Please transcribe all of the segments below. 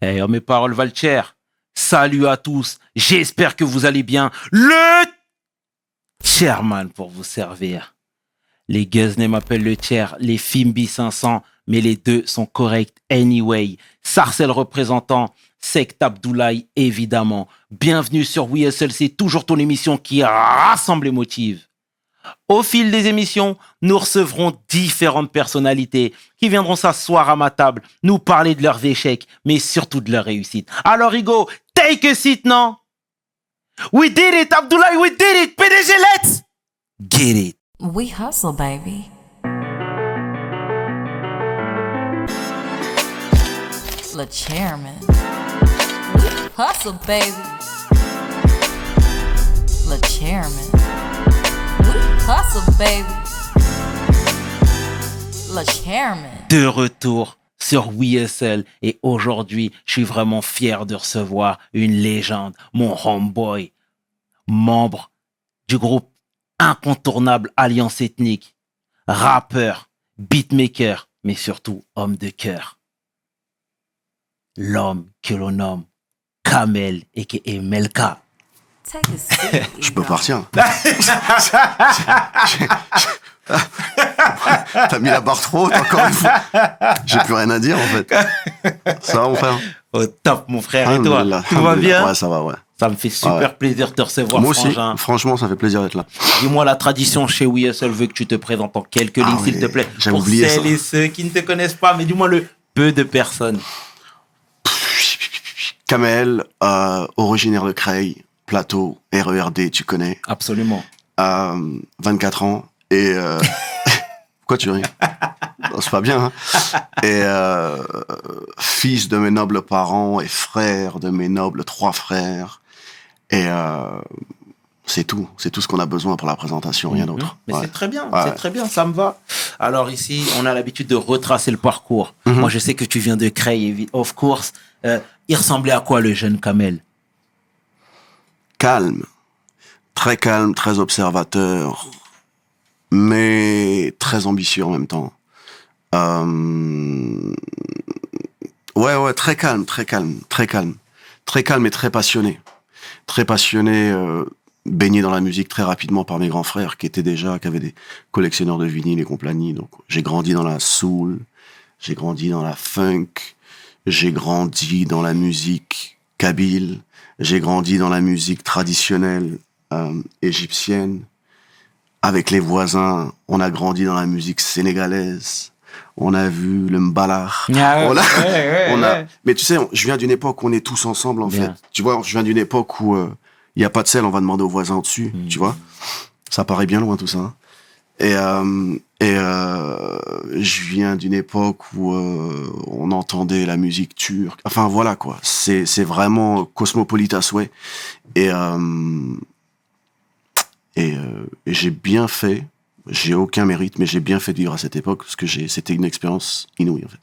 Hey, oh, mes paroles valent cher. Salut à tous. J'espère que vous allez bien. Le chairman pour vous servir. Les Guzney m'appellent le chair, les Fimbi 500, mais les deux sont corrects anyway. Sarcel représentant, Sect Abdoulaye évidemment. Bienvenue sur WSLC, toujours ton émission qui rassemble et motive. Au fil des émissions, nous recevrons différentes personnalités qui viendront s'asseoir à ma table, nous parler de leurs échecs, mais surtout de leurs réussites. Alors Hugo, take a seat, non? We did it, Abdoulaye, we did it! PDG, let's get it! We hustle, baby. Le chairman. We hustle, baby. Le chairman. Hustle, baby. Le chairman. De retour sur WSL et aujourd'hui, je suis vraiment fier de recevoir une légende, mon homeboy, membre du groupe incontournable Alliance Ethnique, rappeur, beatmaker, mais surtout homme de cœur. L'homme que l'on nomme Kamel et Melka. Je peux partir. T'as mis la barre trop haute encore une fois. J'ai plus rien à dire en fait. Ça va mon frère? Au top mon frère, et toi? Tout va bien? Ouais, ça va, ouais. Ça me fait super plaisir de te recevoir. Moi aussi, frangin. franchement ça fait plaisir d'être là. Dis-moi, la tradition chez WSL veut que tu te présentes en quelques lignes s'il te plaît. J'ai Pour oublié celles ça. et ceux qui ne te connaissent pas, mais dis-moi le peu de personnes. Kamel, originaire de Creil, Plateau, RERD, tu connais. Absolument. 24 ans et pourquoi tu ris? Non, c'est pas bien, hein. Et fils de mes nobles parents et frère de mes nobles 3 frères. Et c'est tout ce qu'on a besoin pour la présentation, rien d'autre. Mais Ouais. c'est très bien, Ouais. c'est très bien, ça me va. Alors ici, on a l'habitude de retracer le parcours. Moi, je sais que tu viens de Creil, of course. Il ressemblait à quoi le jeune Kamel? Calme, très observateur, mais très ambitieux en même temps. Ouais, très calme et très passionné. Très passionné, baigné dans la musique très rapidement par mes grands frères qui avaient des collectionneurs de vinyles et compagnie. Donc, j'ai grandi dans la soul, j'ai grandi dans la funk, j'ai grandi dans la musique kabyle, j'ai grandi dans la musique traditionnelle égyptienne. Avec les voisins, on a grandi dans la musique sénégalaise. On a vu le mbalar. Mais tu sais, je viens d'une époque où on est tous ensemble, en fait. Tu vois, je viens d'une époque où il n'y a pas de sel, on va demander aux voisins au-dessus, tu vois. Ça paraît bien loin, tout ça. Hein. Et je viens d'une époque où on entendait la musique turque. Enfin, voilà, quoi. C'est vraiment cosmopolite à souhait. Et j'ai bien fait, j'ai aucun mérite, mais j'ai bien fait de vivre à cette époque parce que c'était une expérience inouïe, en fait.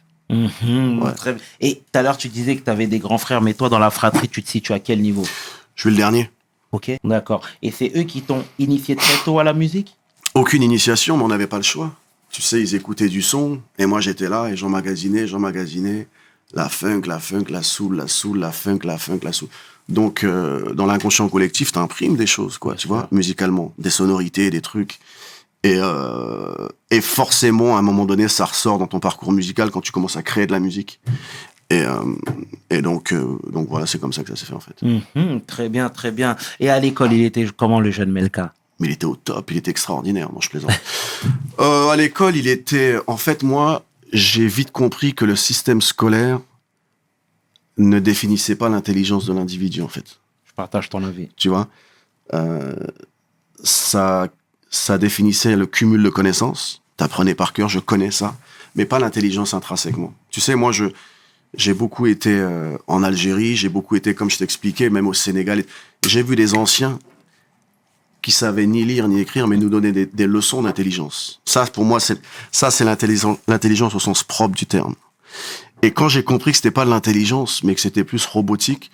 Ouais. Très bien. Et tout à l'heure, tu disais que tu avais des grands frères, mais toi, dans la fratrie, tu te situes à quel niveau? Je suis le dernier. Ok, d'accord. Et c'est eux qui t'ont initié très tôt à la musique? Aucune initiation, mais on n'avait pas le choix. Tu sais, ils écoutaient du son, et moi j'étais là, et j'emmagasinais la funk, la soul, la funk, la soul. Donc, dans l'inconscient collectif, t'imprimes des choses, quoi, tu vois, musicalement, des sonorités, des trucs. Et forcément, à un moment donné, ça ressort dans ton parcours musical quand tu commences à créer de la musique. Et donc voilà, c'est comme ça que ça s'est fait, en fait. Très bien, très bien. Et à l'école, il était comment le jeune Melka? Mais il était au top, il était extraordinaire, non, je plaisante. À l'école, il était... En fait, moi, j'ai vite compris que le système scolaire ne définissait pas l'intelligence de l'individu, en fait. Je partage ton avis. Tu vois, ça définissait le cumul de connaissances. T'apprenais par cœur, je connais ça, mais pas l'intelligence intrinsèquement. Tu sais, moi, j'ai beaucoup été en Algérie, j'ai beaucoup été, comme je t'expliquais, même au Sénégal. J'ai vu des anciens qui savaient ni lire ni écrire, mais nous donnaient des leçons d'intelligence. Ça, pour moi, c'est l'intelligence au sens propre du terme. Et quand j'ai compris que c'était pas de l'intelligence, mais que c'était plus robotique,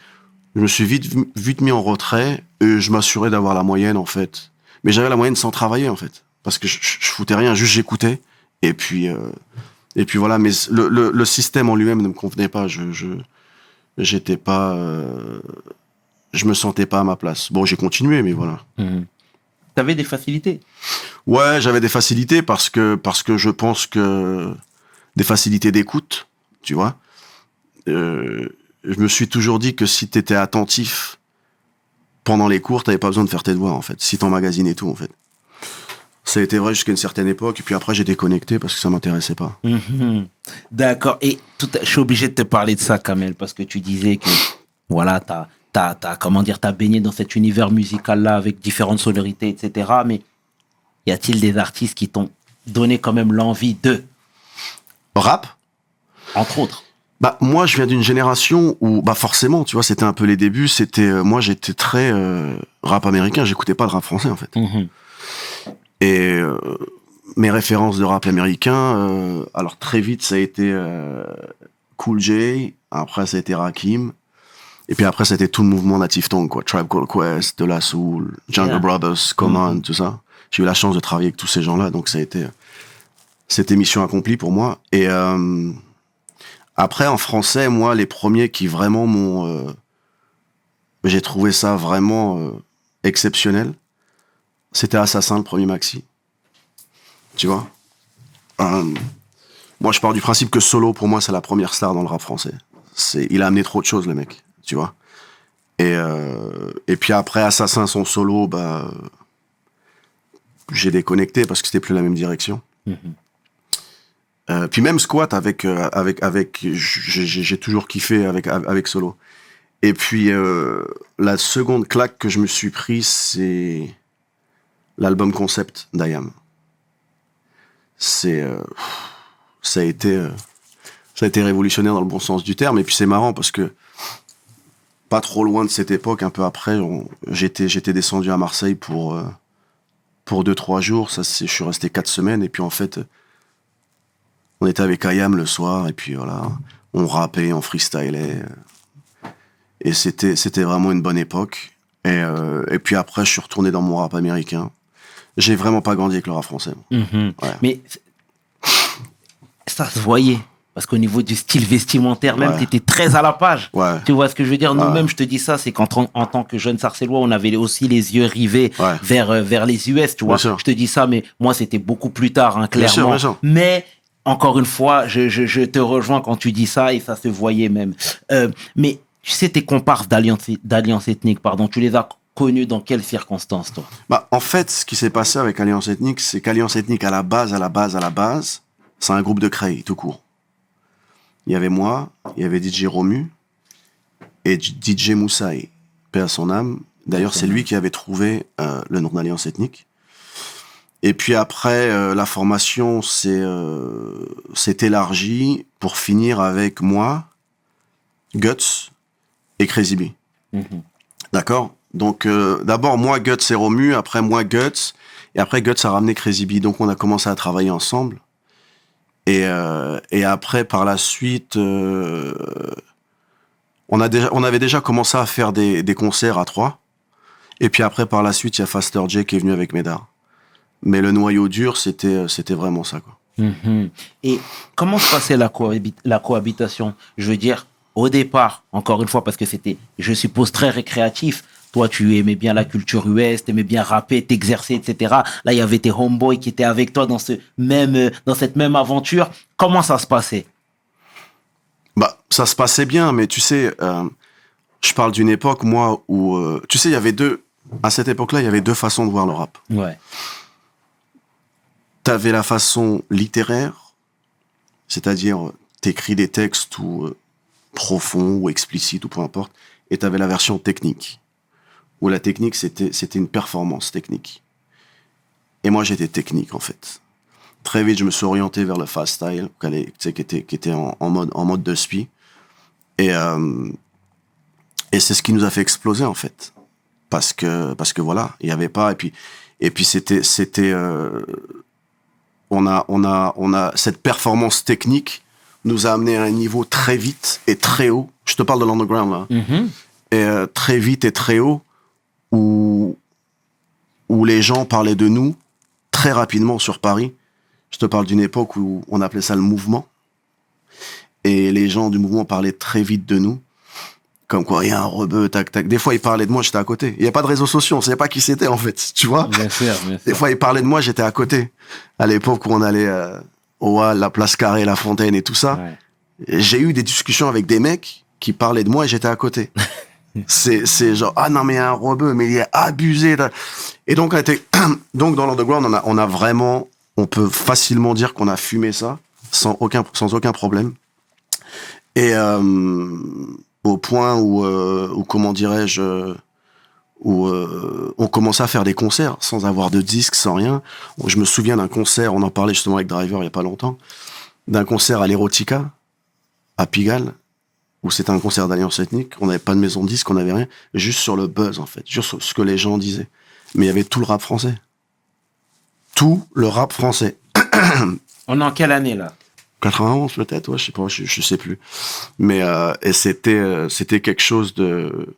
je me suis vite mis en retrait et je m'assurais d'avoir la moyenne, en fait. Mais j'avais la moyenne sans travailler, en fait. Parce que je foutais rien, juste j'écoutais. Et puis voilà. Mais le système en lui-même ne me convenait pas. J'étais pas, je me sentais pas à ma place. Bon, j'ai continué, mais voilà. T'avais des facilités? Ouais, j'avais des facilités parce que je pense que des facilités d'écoute, tu vois. Je me suis toujours dit que si t'étais attentif pendant les cours, t'avais pas besoin de faire tes devoirs, en fait. Si t'emmagasines et tout, en fait. Ça a été vrai jusqu'à une certaine époque, et puis après j'ai déconnecté parce que ça m'intéressait pas. D'accord. Et je suis obligé de te parler de ça, Kamel, parce que tu disais que, voilà, t'as baigné dans cet univers musical-là avec différentes sonorités, etc. Mais y a-t-il des artistes qui t'ont donné quand même l'envie de, Rap? entre autres? Bah, moi, je viens d'une génération où, bah, forcément, tu vois, c'était un peu les débuts, moi, j'étais très, rap américain, j'écoutais pas de rap français, en fait. Et, mes références de rap américain, alors très vite, ça a été, Cool J, après, ça a été Rakim, et puis après, c'était tout le mouvement Native Tongue, quoi. Tribe Called Quest, De La Soul, Jungle Brothers, Common, tout ça. J'ai eu la chance de travailler avec tous ces gens-là, donc c'était mission accomplie pour moi. Et, après, en français, moi, les premiers qui vraiment j'ai trouvé ça vraiment exceptionnel, c'était Assassin, le premier maxi. Tu vois. Moi, je pars du principe que Solo, pour moi, c'est la première star dans le rap français. Il a amené trop de choses, le mec. Tu vois. Et puis après, Assassin, son solo, bah, j'ai déconnecté parce que c'était plus la même direction. Puis même Squat j'ai toujours kiffé avec Solo. Et puis la seconde claque que je me suis pris, c'est l'album concept d'IAM. Ça a été révolutionnaire dans le bon sens du terme. Et puis c'est marrant parce que pas trop loin de cette époque, un peu après, j'étais descendu à Marseille pour 2-3 jours. Je suis resté 4 semaines. Et puis en fait, on était avec IAM le soir. Et puis voilà, on rappait, on freestylait. Et c'était vraiment une bonne époque. Et puis après, je suis retourné dans mon rap américain. J'ai vraiment pas grandi avec le rap français. Ouais. Mais ça se voyait. Parce qu'au niveau du style vestimentaire, même, t'étais très à la page. Ouais. Tu vois ce que je veux dire? Nous-mêmes, je te dis ça, c'est qu'en tant que jeune Sarcellois, on avait aussi les yeux rivés vers les US, tu vois. Je te dis ça, mais moi, c'était beaucoup plus tard, hein, clairement. Bien sûr. Mais, encore une fois, je te rejoins quand tu dis ça, et ça se voyait même. Mais, tu sais, tes comparses d'Alliance Ethnique, tu les as connus dans quelles circonstances, toi? Bah, en fait, ce qui s'est passé avec Alliance Ethnique, c'est qu'Alliance Ethnique, à la base, c'est un groupe de Creil, tout court. Il y avait moi, il y avait DJ Romu et DJ Moussaï, paix à son âme. D'ailleurs, c'est lui qui avait trouvé le nom d'Alliance Ethnique. Et puis après, la formation s'est élargie pour finir avec moi, Guts et Crazy B. D'accord? Donc, d'abord, moi, Guts et Romu, après moi, Guts, et après, Guts a ramené Crazy B. Donc, on a commencé à travailler ensemble. Et après, par la suite, on avait déjà commencé à faire des concerts à 3. Et puis après, par la suite, il y a Faster J qui est venu avec Médard. Mais le noyau dur, c'était vraiment ça, quoi. Et comment se passait la cohabitation? Je veux dire, au départ, encore une fois, parce que c'était, je suppose, très récréatif. Toi, tu aimais bien la culture US, tu aimais bien rapper, t'exercer, etc. Là, il y avait tes homeboys qui étaient avec toi dans cette même aventure. Comment ça se passait? Bah, ça se passait bien, mais tu sais, je parle d'une époque, moi, où, tu sais, à cette époque-là, il y avait 2 façons de voir le rap. Ouais. T'avais la façon littéraire, c'est-à-dire, t'écris des textes profonds ou explicites ou peu importe, et t'avais la version technique. Où la technique, c'était une performance technique. Et moi, j'étais technique, en fait. Très vite, je me suis orienté vers le fast style, qui était en mode de spi. Et c'est ce qui nous a fait exploser, en fait. Parce que voilà, il y avait pas, et puis c'était, on a, cette performance technique nous a amené à un niveau très vite et très haut. Je te parle de l'underground, là. Et très vite et très haut, où les gens parlaient de nous très rapidement sur Paris. Je te parle d'une époque où on appelait ça le mouvement. Et les gens du mouvement parlaient très vite de nous. Comme quoi, il y a un rebeu, tac, tac. Des fois, il parlait de moi, j'étais à côté. Il n'y a pas de réseaux sociaux, on savait pas qui c'était, en fait. Tu vois? Bien sûr, bien sûr. Des fois, il parlait de moi, j'étais à côté. À l'époque où on allait au Hall, la Place Carrée, la Fontaine et tout ça. Ouais. Et j'ai eu des discussions avec des mecs qui parlaient de moi et j'étais à côté. c'est genre, ah non, mais il y a un rebeu, mais il est abusé. Et donc, donc dans l'underground, on a vraiment, on peut facilement dire qu'on a fumé ça sans aucun problème. Et au point où comment dirais-je, où on commençait à faire des concerts sans avoir de disques, sans rien. Je me souviens d'un concert, on en parlait justement avec Driver il y a pas longtemps, d'un concert à l'Erotica, à Pigalle, où c'était un concert d'Alliance Ethnique. On n'avait pas de maison de disques, on n'avait rien, juste sur le buzz en fait, juste sur ce que les gens disaient. Mais il y avait tout le rap français. Tout le rap français. On est en quelle année, là? 91 peut-être, ouais, je sais pas, je sais plus. Mais et c'était quelque chose de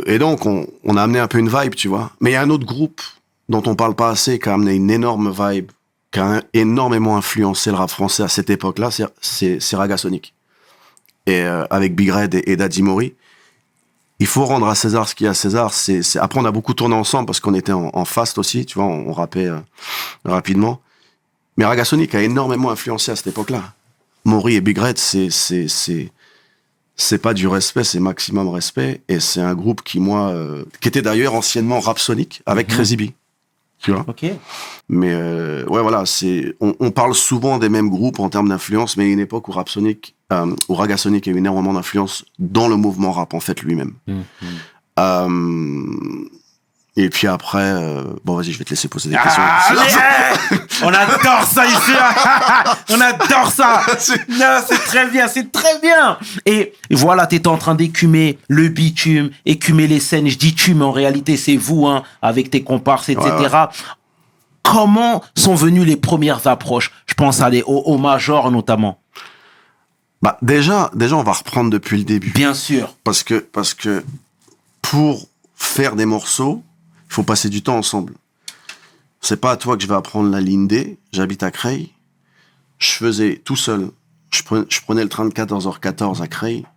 et donc on a amené un peu une vibe, tu vois. Mais il y a un autre groupe dont on parle pas assez qui a amené une énorme vibe, qui a énormément influencé le rap français à cette époque-là, c'est Ragasonic. Et avec Big Red et Daddy Mori. Il faut rendre à César ce qu'il y a à César. Après, on a beaucoup tourné ensemble parce qu'on était en fast aussi, tu vois, on rappait rapidement. Mais Ragasonic a énormément influencé à cette époque-là. Maury et Big Red, c'est pas du respect, c'est maximum respect. Et c'est un groupe qui, moi, qui était d'ailleurs anciennement Rapsonic avec Crazy B. Tu vois? Ok. Mais ouais, voilà, on parle souvent des mêmes groupes en termes d'influence, mais il y a une époque où où Ragasonic a eu énormément d'influence dans le mouvement rap, en fait, lui-même. Et puis après, bon, vas-y, je vais te laisser poser des questions. On adore ça ici. On adore ça. Non, c'est très bien, c'est très bien. Et voilà, t'étais en train d'écumer le bitume, écumer les scènes. Je dis tu, mais en réalité, c'est vous, hein, avec tes comparses, etc. Ouais. Comment sont venues les premières approches? Je pense au Major, notamment. Bah, déjà, on va reprendre depuis le début. Bien sûr. Parce que pour faire des morceaux, il faut passer du temps ensemble. C'est pas à toi que je vais apprendre la ligne D. J'habite à Creil. Je faisais tout seul. Je prenais le train de 14h14 à Creil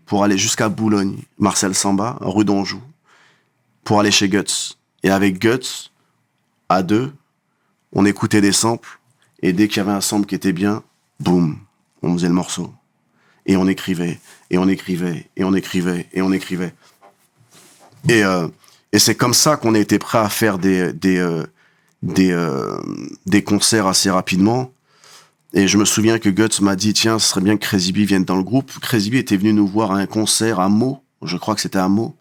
pour aller jusqu'à Boulogne, Marcel Samba, rue d'Anjou, pour aller chez Guts. Et avec Guts, à deux, on écoutait des samples. Et dès qu'il y avait un sample qui était bien, boum, on faisait le morceau. Et on écrivait, et on écrivait, et on écrivait, et on écrivait. Et c'est comme ça qu'on a été prêt à faire des concerts assez rapidement. Et je me souviens que Guts m'a dit, tiens, ce serait bien que Crazy B vienne dans le groupe. Crazy B était venu nous voir à un concert à Meaux. Je crois que c'était à Meaux.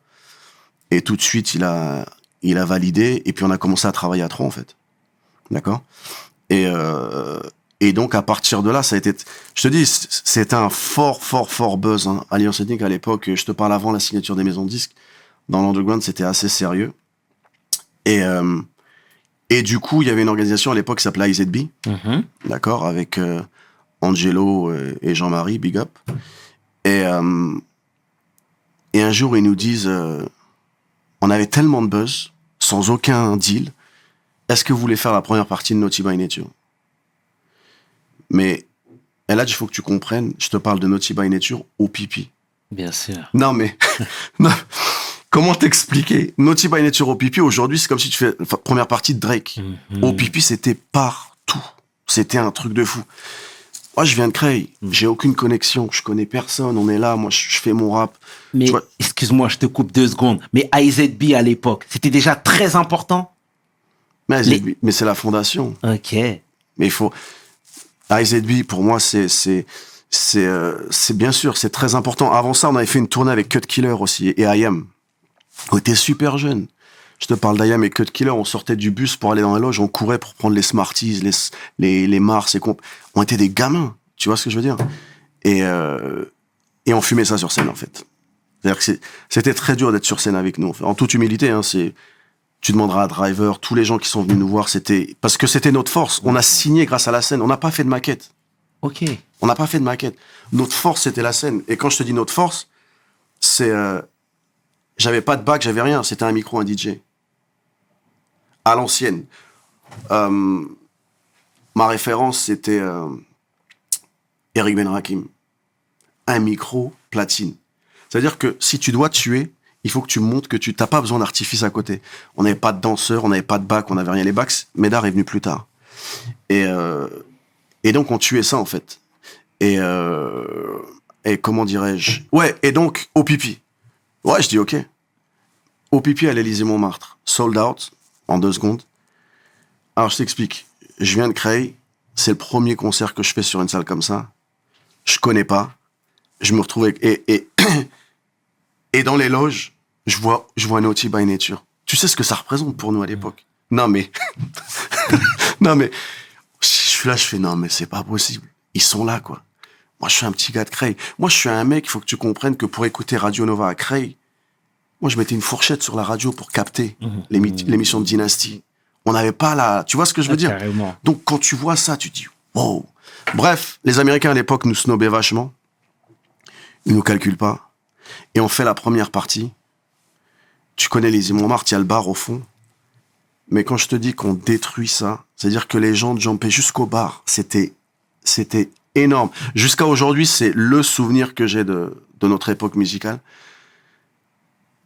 Et tout de suite, il a validé. Et puis, on a commencé à travailler à trois, en fait. D'accord? Et donc, à partir de là, ça a été, je te dis, c'était un fort buzz, hein. Alliance Ethnique, à l'époque, je te parle avant la signature des maisons de disques. Dans l'underground, c'était assez sérieux. Et du coup, il y avait une organisation à l'époque qui s'appelait IZB, d'accord, avec Angelo et Jean-Marie, big up. Et un jour, ils nous disent, on avait tellement de buzz, sans aucun deal, est-ce que vous voulez faire la première partie de Naughty by Nature? Mais là, il faut que tu comprennes, je te parle de Naughty by Nature au pipi. Bien sûr. Non, mais... non. Comment t'expliquer? Naughty by Nature au pipi, aujourd'hui, c'est comme si tu fais la première partie de Drake. Au pipi, c'était partout. C'était un truc de fou. Moi, je viens de Creil. J'ai aucune connexion. Je connais personne. On est là. Moi, je fais mon rap. Mais, excuse-moi, je te coupe 2 secondes. Mais IZB, à l'époque, c'était déjà très important? Mais c'est la fondation. Ok. Mais il faut... IZB, pour moi, c'est bien sûr, c'est très important. Avant ça, on avait fait une tournée avec Cut Killer aussi et IAM. On était super jeunes. Je te parle d'IAM et Cut Killer, on sortait du bus pour aller dans la loge, on courait pour prendre les Smarties, les Mars et comp. On était des gamins, tu vois ce que je veux dire? Et on fumait ça sur scène, en fait. C'est-à-dire que c'était très dur d'être sur scène avec nous. En toute humilité, hein, tu demanderas à Driver, tous les gens qui sont venus nous voir, parce que c'était notre force. On a signé grâce à la scène, on n'a pas fait de maquette. Ok. On n'a pas fait de maquette. Notre force, c'était la scène. Et quand je te dis notre force, c'est... j'avais pas de bac, j'avais rien. C'était un micro, un DJ. À l'ancienne. Ma référence, c'était Eric Benrakim. un micro, platine. C'est-à-dire que si tu dois tuer, il faut que tu montres que tu n'as pas besoin d'artifice à côté. On n'avait pas de danseur, on n'avait pas de bac, on n'avait rien. Les bacs, Médard est venu plus tard. Et donc, on tuait ça, en fait. Et comment dirais-je? Ouais, et donc, au pipi. Ouais, je dis OK. Au pipi à l'Élysée-Montmartre. Sold out, en 2 secondes. Alors, je t'explique. Je viens de Creil. C'est le premier concert que je fais sur une salle comme ça. Je connais pas. Je me retrouve avec... Et dans les loges, je vois Naughty by Nature. Tu sais ce que ça représente pour nous à l'époque? Non, mais... non, mais... Je suis là, je fais, non, mais c'est pas possible. Ils sont là, quoi. Moi, je suis un petit gars de Creil. Moi, je suis un mec, il faut que tu comprennes que pour écouter Radio Nova à Creil, moi, je mettais une fourchette sur la radio pour capter l'émission de Dynasty. On n'avait pas la... Tu vois ce que je veux dire? Carrément. Donc, quand tu vois ça, tu te dis, wow. Bref, les Américains, à l'époque, nous snobaient vachement. Ils nous calculent pas. Et on fait la première partie. Tu connais les Montmartre, il y a le bar au fond. Mais quand je te dis qu'on détruit ça, c'est-à-dire que les gens jumpaient jusqu'au bar. C'était énorme. Jusqu'à aujourd'hui, c'est le souvenir que j'ai de notre époque musicale.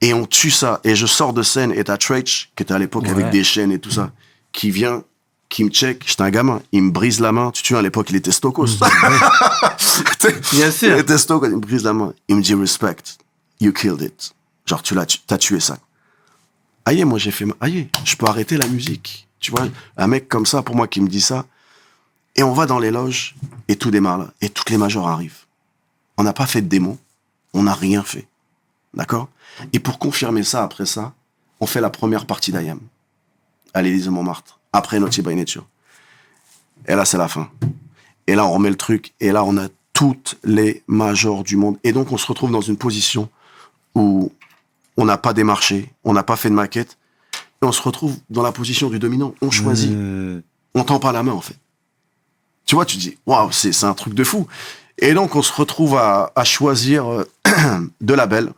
Et on tue ça. Et je sors de scène, et t'as Treach, qui était à l'époque avec des chaînes et tout ça, qui vient, qui me check. J'étais un gamin. Il me brise la main. Tu te souviens, à l'époque, il était Stokos. Bien sûr. Il était Stokos. Il me brise la main. Il me dit, respect. You killed it. Genre, t'as tué ça. Aïe, moi, j'ai fait, aïe, je peux arrêter la musique. Tu vois, un mec comme ça, pour moi, qui me dit ça. Et on va dans les loges, et tout démarre là. Et toutes les majors arrivent. On n'a pas fait de démo. On n'a rien fait. D'accord? Et pour confirmer ça, après ça, on fait la première partie d'IAM. À l'Élysée-Montmartre. Après Naughty by Nature. Et là, c'est la fin. Et là, on remet le truc. Et là, on a toutes les majors du monde. Et donc, on se retrouve dans une position où on n'a pas démarché, on n'a pas fait de maquette. Et on se retrouve dans la position du dominant. On choisit. On tend pas la main, en fait. Tu vois, tu te dis, waouh, c'est un truc de fou. Et donc, on se retrouve à choisir 2 labels.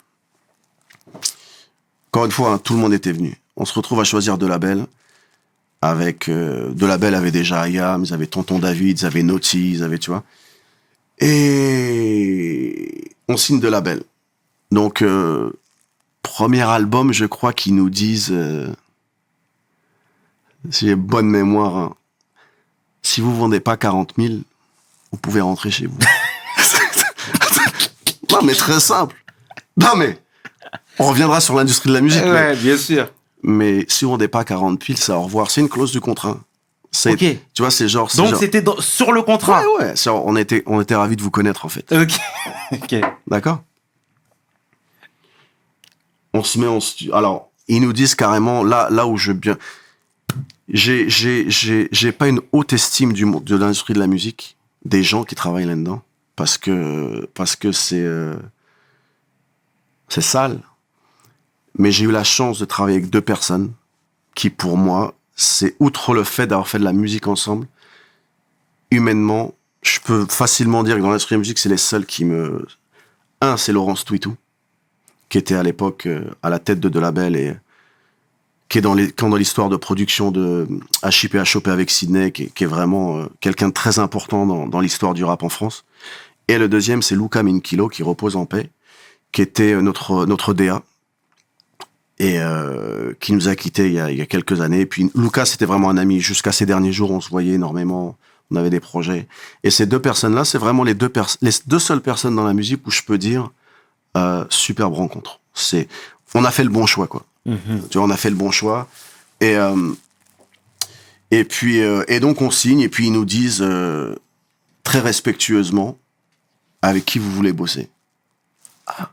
Encore une fois, hein, tout le monde était venu. On se retrouve à choisir 2 labels. Avec 2 labels avaient déjà IAM, ils avaient Tonton David, ils avaient Naughty, ils avaient, tu vois. Et on signe 2 labels. Donc, premier album, je crois qu'ils nous disent, si j'ai bonne mémoire, hein, si vous vendez pas 40 000, vous pouvez rentrer chez vous. Non, mais très simple. Non, mais on reviendra sur l'industrie de la musique. Ouais, bien sûr. Mais si on n'est pas 40 000, c'est au revoir. C'est une clause du contrat. C'est, Ok. Tu vois, c'est genre... Donc, c'était sur le contrat. Ouais. On était ravis de vous connaître, en fait. Ok. Ok. D'accord? On se met en studio. Alors, ils nous disent carrément, là où je bien... J'ai pas une haute estime de l'industrie de la musique, des gens qui travaillent là-dedans, parce que c'est sale. Mais j'ai eu la chance de travailler avec 2 personnes qui, pour moi, c'est outre le fait d'avoir fait de la musique ensemble, humainement, je peux facilement dire que dans l'industrie de la musique, c'est les seuls qui me... Un, c'est Laurence Twitou, qui était à l'époque à la tête de label et qui est dans l'histoire de production de HIP HOP avec Sydney, qui est vraiment quelqu'un de très important dans l'histoire du rap en France. Et le deuxième, c'est Luca Minkilo, qui repose en paix, qui était notre DA, et qui nous a quittés il y a quelques années. Et puis Lucas, c'était vraiment un ami. Jusqu'à ces derniers jours, on se voyait énormément, on avait des projets. Et ces 2 personnes-là, c'est vraiment les 2 seules personnes dans la musique où je peux dire superbe rencontre. On a fait le bon choix, quoi. Mm-hmm. Tu vois, on a fait le bon choix. Et donc on signe, et puis ils nous disent très respectueusement avec qui vous voulez bosser. Ah.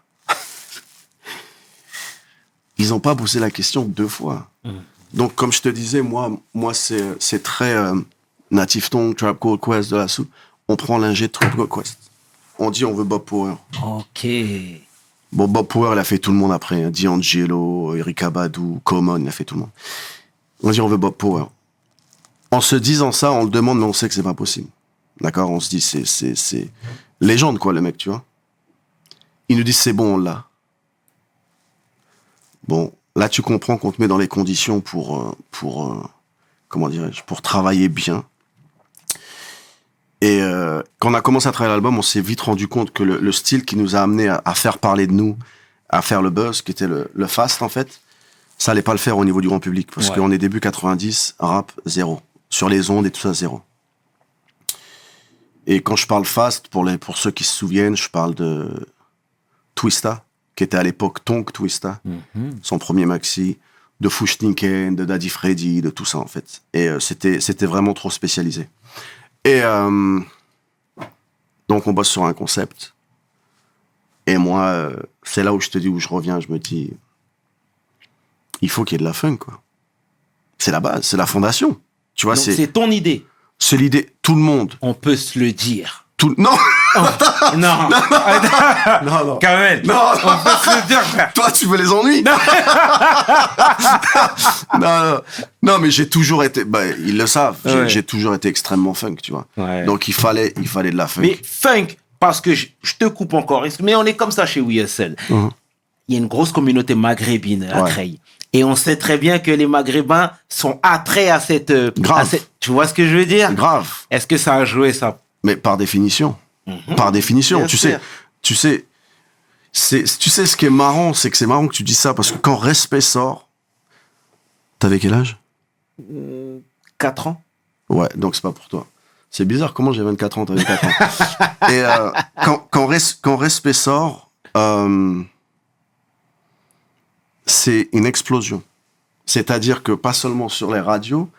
Ils n'ont pas posé la question 2 fois. Donc, comme je te disais, moi c'est très Native Tongue, Trap Called Quest de la soupe. On prend l'ingé de Trap Called Quest. On dit on veut Bob Power. Ok. Bon, Bob Power, il a fait tout le monde après. Hein. D'Angelo, Erykah Badu, Common, il a fait tout le monde. On dit on veut Bob Power. En se disant ça, on le demande, mais on sait que c'est pas possible. D'accord? On se dit c'est légende, quoi, le mec, tu vois. Ils nous disent c'est bon, on l'a. Bon, là, tu comprends qu'on te met dans les conditions pour comment dirais-je, pour travailler bien. Et quand on a commencé à travailler l'album, on s'est vite rendu compte que le style qui nous a amené à faire parler de nous, à faire le buzz, qui était le fast en fait, ça allait pas le faire au niveau du grand public. Parce qu'on est début 90, rap, zéro. Sur les ondes et tout ça, zéro. Et quand je parle fast, pour ceux qui se souviennent, je parle de Twista, qui était à l'époque Tonk Twista, son premier maxi, de Fushninken, de Daddy Freddy, de tout ça en fait. Et c'était vraiment trop spécialisé. Et donc on bosse sur un concept. Et moi, c'est là où je te dis, où je reviens, je me dis, il faut qu'il y ait de la funk, quoi. C'est la base, c'est la fondation. Tu vois, Donc, c'est ton idée. C'est l'idée, tout le monde. On peut se le dire. Non. Non. Non. Kamel. Non. On peut se le dire, frère. Toi, tu veux les ennuis? Non, mais j'ai toujours été, ils le savent, j'ai toujours été extrêmement funk, tu vois. Ouais. Donc, il fallait de la funk. Mais funk, parce que je te coupe encore, mais on est comme ça chez WSL. Il y a une grosse communauté maghrébine à Creil. Et on sait très bien que les Maghrébins sont attraits à cette... tu vois ce que je veux dire? Grave. Est-ce que ça a joué ça? Mais par définition. Par définition. Tu sais, ce qui est marrant, c'est que c'est marrant que tu dis ça, parce que quand Respect sort, t'avais quel âge? 4 ans. Ouais, donc c'est pas pour toi. C'est bizarre, comment j'ai 24 ans, t'avais 4 ans. Et quand Respect sort, c'est une explosion. C'est-à-dire que pas seulement sur les radios,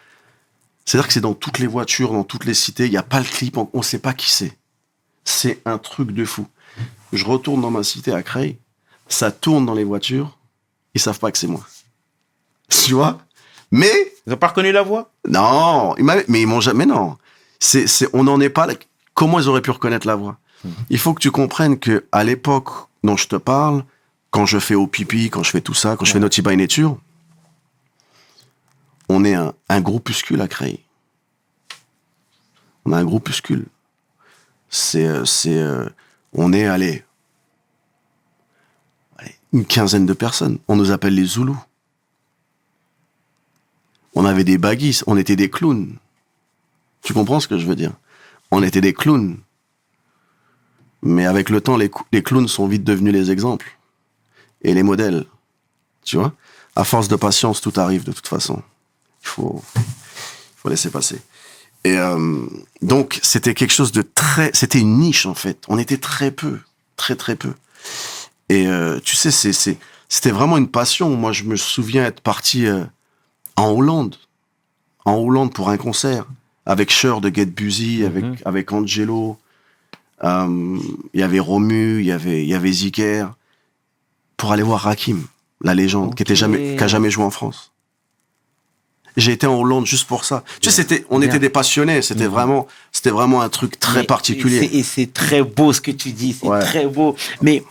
c'est-à-dire que c'est dans toutes les voitures, dans toutes les cités, il n'y a pas le clip, on ne sait pas qui c'est. C'est un truc de fou. Je retourne dans ma cité à Creil, ça tourne dans les voitures, ils savent pas que c'est moi. Tu vois? Mais... Ils n'ont pas reconnu la voix? Non, mais ils m'ont jamais... Non. On n'en est pas là. Comment ils auraient pu reconnaître la voix? Il faut que tu comprennes que à l'époque dont je te parle, quand je fais au pipi, quand je fais tout ça, quand je fais Naughty by Nature, on est un groupuscule à Creil. On a un groupuscule. On est, allez, une quinzaine de personnes. On nous appelle les Zoulous. On avait des baguisses, on était des clowns. Tu comprends ce que je veux dire? On était des clowns. Mais avec le temps, les clowns sont vite devenus les exemples. Et les modèles. Tu vois? À force de patience, tout arrive de toute façon. Il faut laisser passer. Et donc, c'était quelque chose de très... C'était une niche, en fait. On était très peu. Très, très peu. Et tu sais, c'était vraiment une passion. Moi, je me souviens être parti en Hollande. En Hollande pour un concert. Avec Cher de Get Busy, avec Angelo. Il y avait Romu, il y avait Ziker. Pour aller voir Rakim, la légende, qui a jamais joué en France. J'ai été en Hollande juste pour ça. Tu sais, on était des passionnés. C'était vraiment un truc très particulier. Et c'est très beau ce que tu dis. C'est très beau. Mais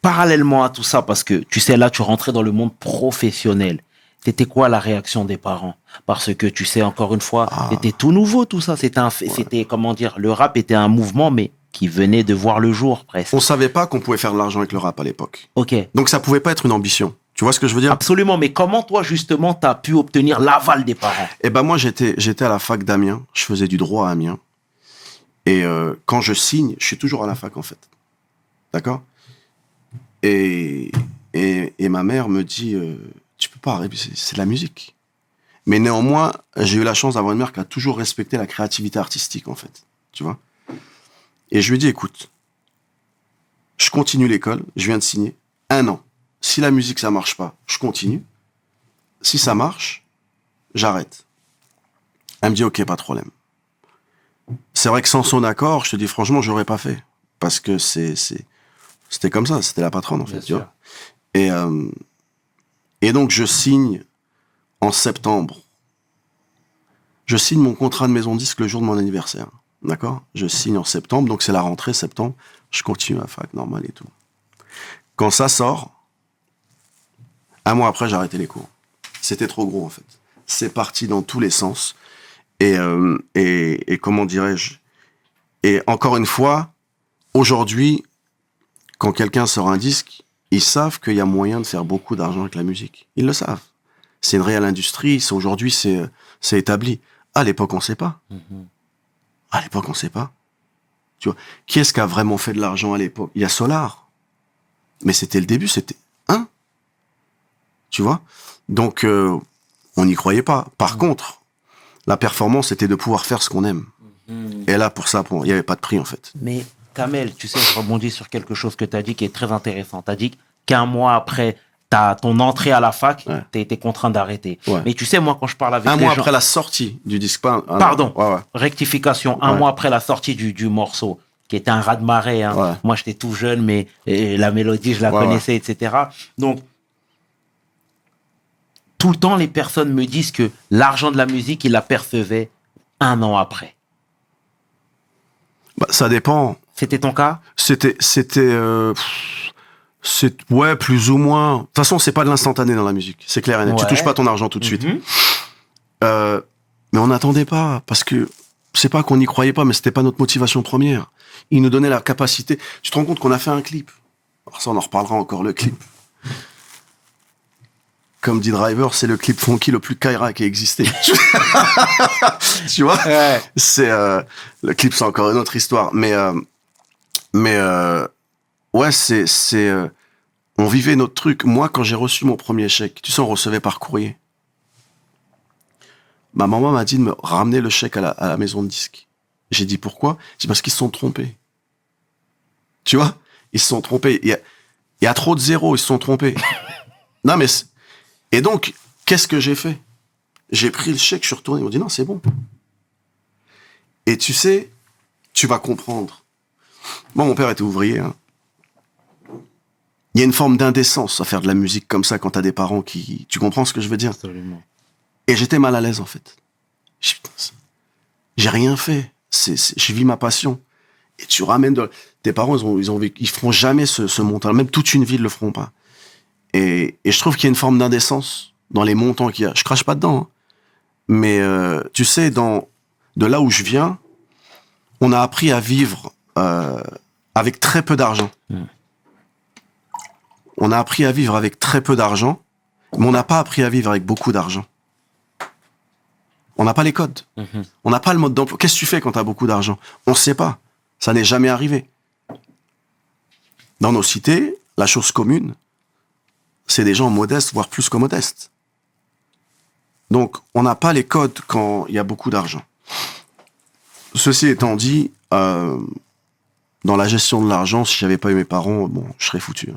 parallèlement à tout ça, parce que tu sais, là, tu rentrais dans le monde professionnel. C'était quoi la réaction des parents? Parce que tu sais, encore une fois, c'était tout nouveau tout ça. C'était, comment dire, le rap était un mouvement, mais qui venait de voir le jour presque. On savait pas qu'on pouvait faire de l'argent avec le rap à l'époque. Ok. Donc ça pouvait pas être une ambition. Tu vois ce que je veux dire? Absolument. Mais comment toi justement t'as pu obtenir l'aval des parents? Eh ben moi j'étais à la fac d'Amiens. Je faisais du droit à Amiens. Et quand je signe, je suis toujours à la fac en fait. D'accord? Et ma mère me dit tu peux pas arrêter, c'est de la musique. Mais néanmoins, j'ai eu la chance d'avoir une mère qui a toujours respecté la créativité artistique en fait. Tu vois? Et je lui ai dit, écoute, je continue l'école, je viens de signer, 1 an. Si la musique, ça marche pas, je continue. Si ça marche, j'arrête. Elle me dit, ok, pas de problème. C'est vrai que sans son accord, je te dis franchement, je l'aurais pas fait. Parce que c'était comme ça, c'était la patronne, en fait. Tu vois. Et donc, je signe en septembre. Je signe mon contrat de maison de disque le jour de mon anniversaire. D'accord? Je signe en septembre, donc c'est la rentrée, septembre. Je continue à fac, normal et tout. Quand ça sort, 1 mois après, j'ai arrêté les cours. C'était trop gros, en fait. C'est parti dans tous les sens. Et comment dirais-je? Et encore une fois, aujourd'hui, quand quelqu'un sort un disque, ils savent qu'il y a moyen de faire beaucoup d'argent avec la musique. Ils le savent. C'est une réelle industrie. Aujourd'hui, c'est établi. À l'époque, on ne sait pas. À l'époque, on ne sait pas. Tu vois, qui est-ce qui a vraiment fait de l'argent à l'époque? Il y a Solar. Mais c'était le début, c'était un. Tu vois? Donc, on n'y croyait pas. Par contre, la performance, c'était de pouvoir faire ce qu'on aime. Et là, pour ça, il n'y avait pas de prix, en fait. Mais Kamel, tu sais, je rebondis sur quelque chose que tu as dit qui est très intéressant. Tu as dit qu'un mois après ton entrée à la fac, Ouais. tu as été contraint d'arrêter. Ouais. Mais tu sais, moi, quand je parle avec Un les mois gens... après la sortie du disque. Pardon, Ouais, ouais. rectification, un Ouais. mois après la sortie du morceau, qui était un raz-de-marée. Hein. Ouais. Moi, j'étais tout jeune, mais la mélodie, je la Ouais, connaissais, etc. Donc, tout le temps, les personnes me disent que l'argent de la musique, ils la percevaient un an après. Bah, ça dépend. C'était ton cas? Ouais, plus ou moins. De toute façon, c'est pas de l'instantané dans la musique. C'est clair et net. Tu Ouais. touches pas ton argent tout de suite. Mhm. Mais on n'attendait pas, parce que c'est pas qu'on n'y croyait pas, mais c'était pas notre motivation première. Il nous donnait la capacité. Tu te rends compte qu'on a fait un clip. Alors ça, on en reparlera encore, le clip. Comme dit Driver, c'est le clip funky le plus Kaira qui a existé. Tu vois? Ouais. C'est le clip, c'est encore une autre histoire. Mais ouais, on vivait notre truc. Moi, quand j'ai reçu mon premier chèque, tu sais, on recevait par courrier. Ma maman m'a dit de me ramener le chèque à la maison de disques. J'ai dit pourquoi? J'ai dit parce qu'ils se sont trompés. Tu vois? Ils se sont trompés. Il y a trop de zéros, ils se sont trompés. Non, mais et donc, qu'est-ce que j'ai fait? J'ai pris le chèque, je suis retourné. Ils m'ont dit non, c'est bon. Et tu sais, tu vas comprendre. Moi, mon père était ouvrier. Hein. Il y a une forme d'indécence à faire de la musique comme ça quand t'as des parents qui... Tu comprends ce que je veux dire? Absolument. Et j'étais mal à l'aise, en fait. J'ai rien fait. Je vis ma passion. Et tu ramènes tes parents, ils feront jamais ce montant. Même toute une vie, ils le feront pas. Et je trouve qu'il y a une forme d'indécence dans les montants qu'il y a. Je crache pas dedans. Hein. Mais, tu sais, de là où je viens, on a appris à vivre, avec très peu d'argent. On a appris à vivre avec très peu d'argent, mais on n'a pas appris à vivre avec beaucoup d'argent. On n'a pas les codes. On n'a pas le mode d'emploi. Qu'est-ce que tu fais quand tu as beaucoup d'argent? On ne sait pas. Ça n'est jamais arrivé. Dans nos cités, la chose commune, c'est des gens modestes, voire plus que modestes. Donc, on n'a pas les codes quand il y a beaucoup d'argent. Ceci étant dit, dans la gestion de l'argent, si j'avais pas eu mes parents, bon, je serais foutu.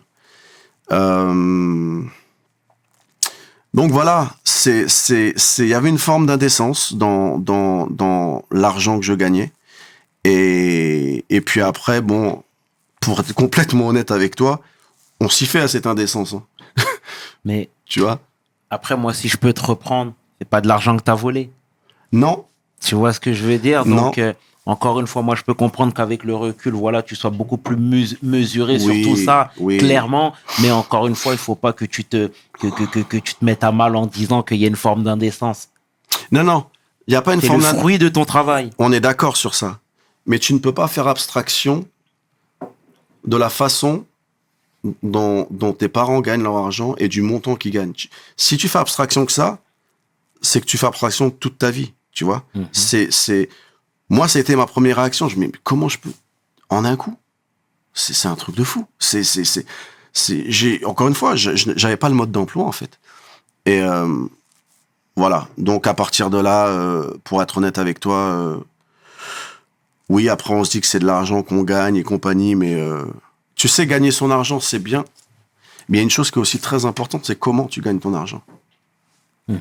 Donc voilà, il y avait une forme d'indécence dans l'argent que je gagnais. Et puis après, bon, pour être complètement honnête avec toi, on s'y fait à cette indécence. Hein. Mais tu vois? après, moi, si je peux te reprendre, c'est pas de l'argent que t'as volé. Non. Tu vois ce que je veux dire? Non. Donc, encore une fois, moi, je peux comprendre qu'avec le recul, voilà, tu sois beaucoup plus mesuré Oui, sur tout ça, oui. clairement. Mais encore une fois, il faut pas que tu te mettes à mal en disant qu'il y a une forme d'indécence. Non, non. Il n'y a pas une C'est forme le fruit de ton travail. On est d'accord sur ça. Mais tu ne peux pas faire abstraction de la façon dont tes parents gagnent leur argent et du montant qu'ils gagnent. Si tu fais abstraction que ça, c'est que tu fais abstraction de toute ta vie, tu vois. Moi, c'était ma première réaction. Je me dis, mais comment je peux, en un coup? C'est un truc de fou. Encore une fois, j'avais pas le mode d'emploi, en fait. Et, voilà. Donc, à partir de là, pour être honnête avec toi, oui, après, on se dit que c'est de l'argent qu'on gagne et compagnie, mais, tu sais, gagner son argent, c'est bien. Mais il y a une chose qui est aussi très importante, c'est comment tu gagnes ton argent.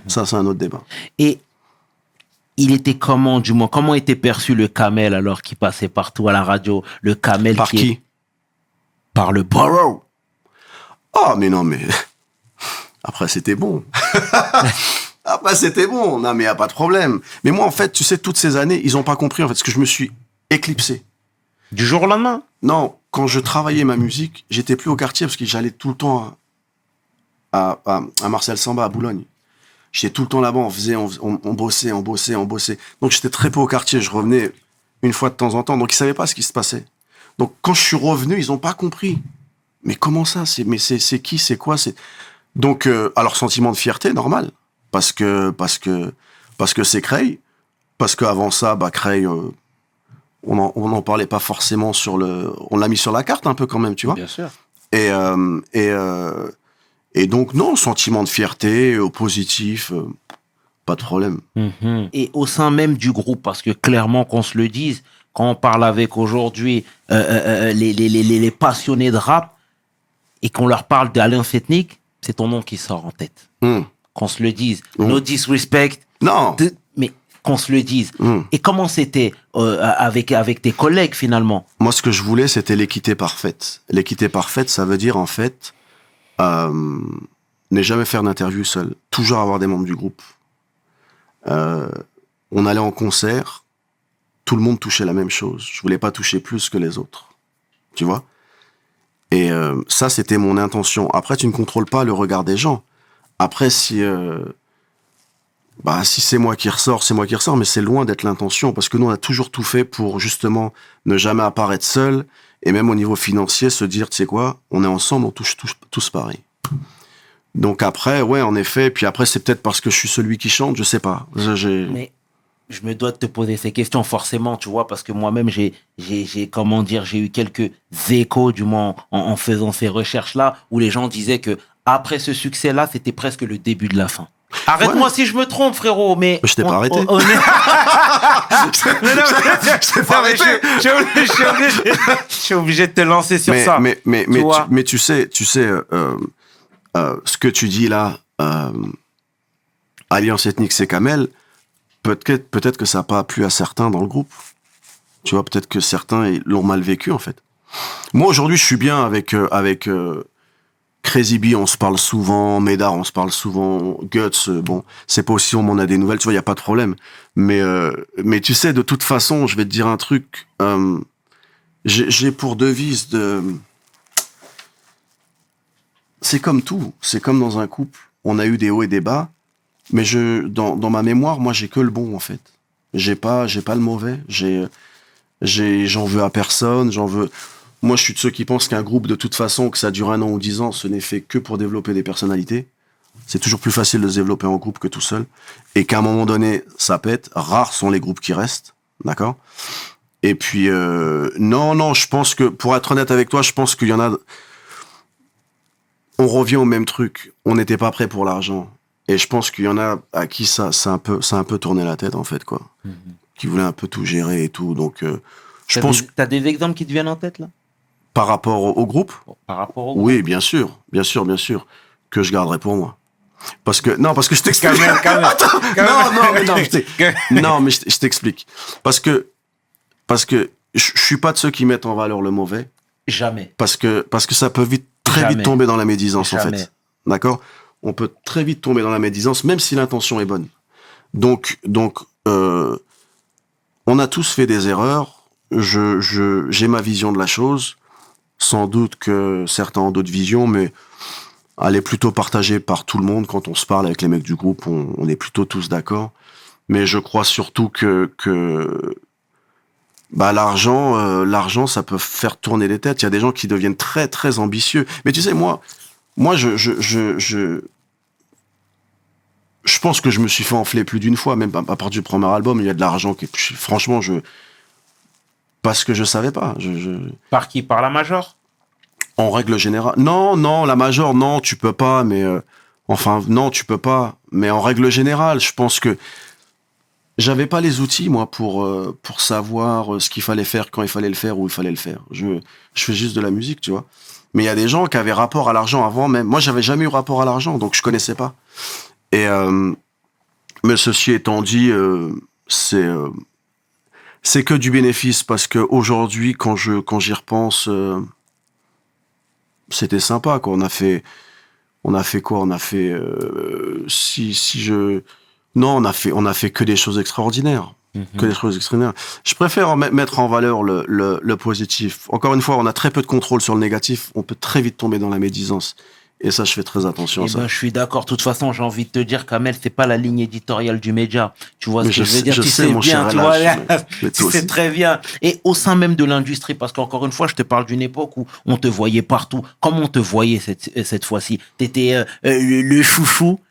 Ça, c'est un autre débat. Et il était comment, du moins, comment était perçu le Kamel alors qui passait partout à la radio? Le Kamel Par qui? Par le borough. Ah, mais non, mais... Après, c'était bon. Après, c'était bon. Non, mais il n'y a pas de problème. Mais moi, en fait, tu sais, toutes ces années, ils n'ont pas compris, en fait, ce que je me suis éclipsé. Du jour au lendemain? Non, quand je travaillais ma musique, j'étais plus au quartier parce que j'allais tout le temps à Marcel Samba, à Boulogne. J'étais tout le temps là-bas, on bossait. Donc, j'étais très peu au quartier. Je revenais une fois de temps en temps. Donc, ils savaient pas ce qui se passait. Donc, quand je suis revenu, ils ont pas compris. Mais comment ça? C'est qui? C'est quoi? Donc, alors, sentiment de fierté, normal. Parce que c'est Creil. Parce qu'avant ça, Creil, on en parlait pas forcément on l'a mis sur la carte un peu quand même, tu vois. Bien sûr. Et donc, non, sentiment de fierté, positif, pas de problème. Et au sein même du groupe, parce que clairement qu'on se le dise, quand on parle avec aujourd'hui les passionnés de rap et qu'on leur parle d'Alain Setnik, c'est ton nom qui sort en tête. Qu'on se le dise. No disrespect. Non. Mais qu'on se le dise. Et comment c'était avec tes collègues finalement? Moi, ce que je voulais, c'était l'équité parfaite. L'équité parfaite, ça veut dire en fait ne jamais faire d'interview seul. Toujours avoir des membres du groupe. On allait en concert, tout le monde touchait la même chose. Je voulais pas toucher plus que les autres. Tu vois? Et ça, c'était mon intention. Après, tu ne contrôles pas le regard des gens. Après, si c'est moi qui ressors, c'est moi qui ressors, mais c'est loin d'être l'intention, parce que nous, on a toujours tout fait pour, justement, ne jamais apparaître seul, et même au niveau financier, se dire, tu sais quoi, on est ensemble, on touche tous pareil. Donc après, ouais, en effet, puis après, c'est peut-être parce que je suis celui qui chante, je sais pas. Mais je me dois de te poser ces questions, forcément, tu vois, parce que moi-même, j'ai eu quelques échos, du moins, en faisant ces recherches-là, où les gens disaient que après ce succès-là, c'était presque le début de la fin. Arrête-moi si je me trompe, frérot, mais... Je t'ai pas arrêté. Je suis obligé de te lancer sur ça. Mais tu sais, ce que tu dis là, Alliance Ethnique, c'est Kamel, peut-être que ça n'a pas plu à certains dans le groupe. Tu vois, peut-être que certains l'ont mal vécu, en fait. Moi, aujourd'hui, je suis bien avec Crazy B, on se parle souvent, Médard, on se parle souvent, Guts, bon, c'est pas aussi on a des nouvelles, tu vois, il y a pas de problème. Mais tu sais, de toute façon, je vais te dire un truc, j'ai pour devise c'est comme tout, c'est comme dans un couple, on a eu des hauts et des bas, mais dans ma mémoire, moi, j'ai que le bon, en fait. J'ai pas le mauvais, j'en veux à personne, Moi, je suis de ceux qui pensent qu'un groupe, de toute façon, que ça dure 1 an ou 10 ans, ce n'est fait que pour développer des personnalités. C'est toujours plus facile de se développer en groupe que tout seul. Et qu'à un moment donné, ça pète. Rares sont les groupes qui restent. D'accord? Et puis, non, je pense que, pour être honnête avec toi, je pense qu'il y en a... On revient au même truc. On n'était pas prêt pour l'argent. Et je pense qu'il y en a à qui ça a un peu tourné la tête, en fait, quoi. Qui voulaient un peu tout gérer et tout. Donc, je pense... T'as des exemples qui te viennent en tête, là? Par rapport au groupe? Par rapport au groupe? Oui, bien sûr, que je garderai pour moi. Parce que je t'explique. Non, mais je t'explique. Parce que je suis pas de ceux qui mettent en valeur le mauvais. Jamais. Parce que ça peut très vite tomber dans la médisance, en fait. D'accord? On peut très vite tomber dans la médisance, même si l'intention est bonne. Donc, on a tous fait des erreurs. J'ai ma vision de la chose. Sans doute que certains ont d'autres visions, mais elle est plutôt partagée par tout le monde. Quand on se parle avec les mecs du groupe, on est plutôt tous d'accord. Mais je crois surtout que l'argent, ça peut faire tourner les têtes. Il y a des gens qui deviennent très, très ambitieux. Mais tu sais, moi, je pense que je me suis fait enfler plus d'une fois, même à part du premier album, il y a de l'argent franchement, parce que je savais pas. Par qui? Par la major? En règle générale. Non, la major, non, tu peux pas, mais... non, tu peux pas. Mais en règle générale, je pense que j'avais pas les outils, moi, pour savoir ce qu'il fallait faire, quand il fallait le faire, où il fallait le faire. Je fais juste de la musique, tu vois. Mais il y a des gens qui avaient rapport à l'argent avant même. Moi, j'avais jamais eu rapport à l'argent, donc je connaissais pas. Et mais ceci étant dit, c'est que du bénéfice, parce que aujourd'hui, quand j'y repense, c'était sympa, quoi. On a fait quoi? On a fait non, on a fait que des choses extraordinaires. Que des choses extraordinaires. Je préfère mettre en valeur le positif. Encore une fois, on a très peu de contrôle sur le négatif. On peut très vite tomber dans la médisance. Et ça, je fais très attention à ça. Je suis d'accord. De toute façon, j'ai envie de te dire, Kamel, c'est pas la ligne éditoriale du média. Tu vois ce que je veux dire? Tu sais bien, tu vois, tu sais très bien. Et au sein même de l'industrie, parce qu'encore une fois, je te parle d'une époque où on te voyait partout. Comment on te voyait cette fois-ci? T'étais le chouchou.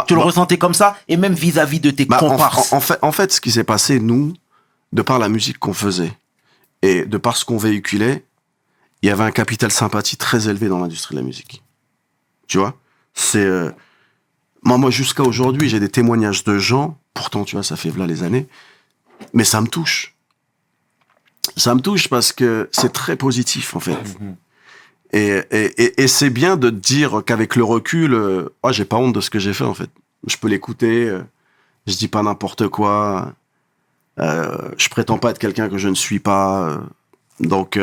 Tu le ressentais comme ça? Et même vis-à-vis de tes comparses. En fait, ce qui s'est passé, nous, de par la musique qu'on faisait et de par ce qu'on véhiculait, il y avait un capital sympathie très élevé dans l'industrie de la musique. Tu vois, c'est moi jusqu'à aujourd'hui, j'ai des témoignages de gens. Pourtant, tu vois, ça fait les années, mais ça me touche. Ça me touche parce que c'est très positif en fait. Et c'est bien de te dire qu'avec le recul, j'ai pas honte de ce que j'ai fait en fait. Je peux l'écouter. Je dis pas n'importe quoi. Je prétends pas être quelqu'un que je ne suis pas. Donc,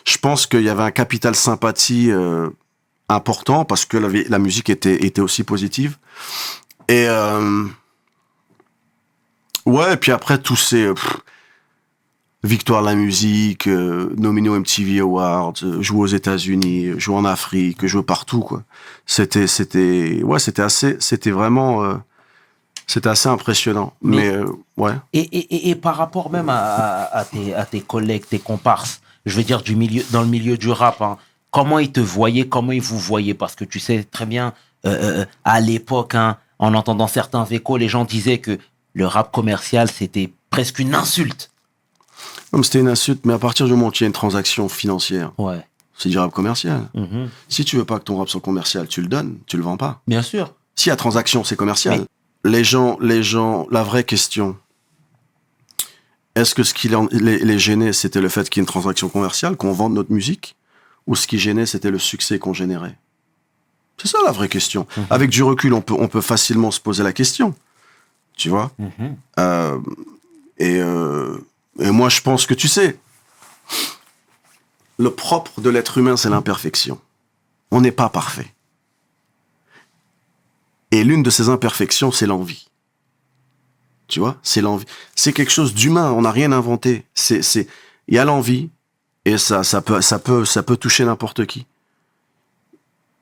je pense qu'il y avait un capital sympathie important parce que la musique était aussi positive. Et ouais, et puis après tous ces victoires de la musique, nominé aux MTV Awards, jouer aux États-Unis, jouer en Afrique, jouer partout quoi. C'était vraiment c'était assez impressionnant. Mais ouais. Et par rapport même à tes collègues, tes comparses, je veux dire dans le milieu du rap, hein, comment ils te voyaient, comment ils vous voyaient? Parce que tu sais très bien, à l'époque, hein, en entendant certains échos, les gens disaient que le rap commercial, c'était presque une insulte. Non, mais c'était une insulte, mais à partir du moment où il y a une transaction financière, Ouais. c'est du rap commercial. Mhm. Si tu veux pas que ton rap soit commercial, tu le donnes, tu le vends pas. Bien sûr. Si la transaction, c'est commercial. Mais- Les gens, la vraie question, est-ce que ce qui les gênait, c'était le fait qu'il y ait une transaction commerciale, qu'on vende notre musique, ou ce qui gênait, c'était le succès qu'on générait? C'est ça la vraie question. Avec du recul, on peut facilement se poser la question. Tu vois? Et moi, je pense que, tu sais, le propre de l'être humain, c'est l'imperfection. On n'est pas parfait. Et l'une de ces imperfections, c'est l'envie. Tu vois? C'est l'envie. C'est quelque chose d'humain. On n'a rien inventé. Il y a l'envie, et ça peut toucher n'importe qui.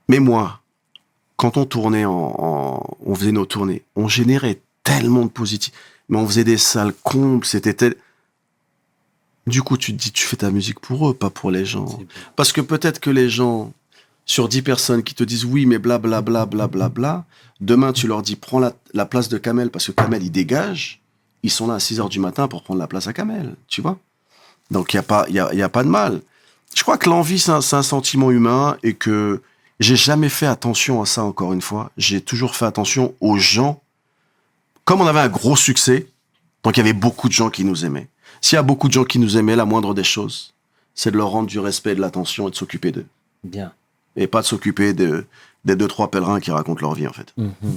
Mais moi, quand on tournait on faisait nos tournées, on générait tellement de positif. Mais on faisait des salles combles, Du coup, tu te dis, tu fais ta musique pour eux, pas pour les gens. Parce que peut-être que les gens, sur 10 personnes qui te disent oui, mais blablabla, blablabla, demain, tu leur dis, prends la place de Kamel, parce que Kamel, il dégage. Ils sont là à 6h du matin pour prendre la place à Kamel, tu vois? Donc, il y a pas de mal. Je crois que l'envie, c'est un sentiment humain et que j'ai jamais fait attention à ça, encore une fois. J'ai toujours fait attention aux gens. Comme on avait un gros succès, donc il y avait beaucoup de gens qui nous aimaient. S'il y a beaucoup de gens qui nous aimaient, la moindre des choses, c'est de leur rendre du respect et de l'attention et de s'occuper d'eux. Bien. Et pas de s'occuper des 2-3 pèlerins qui racontent leur vie, en fait.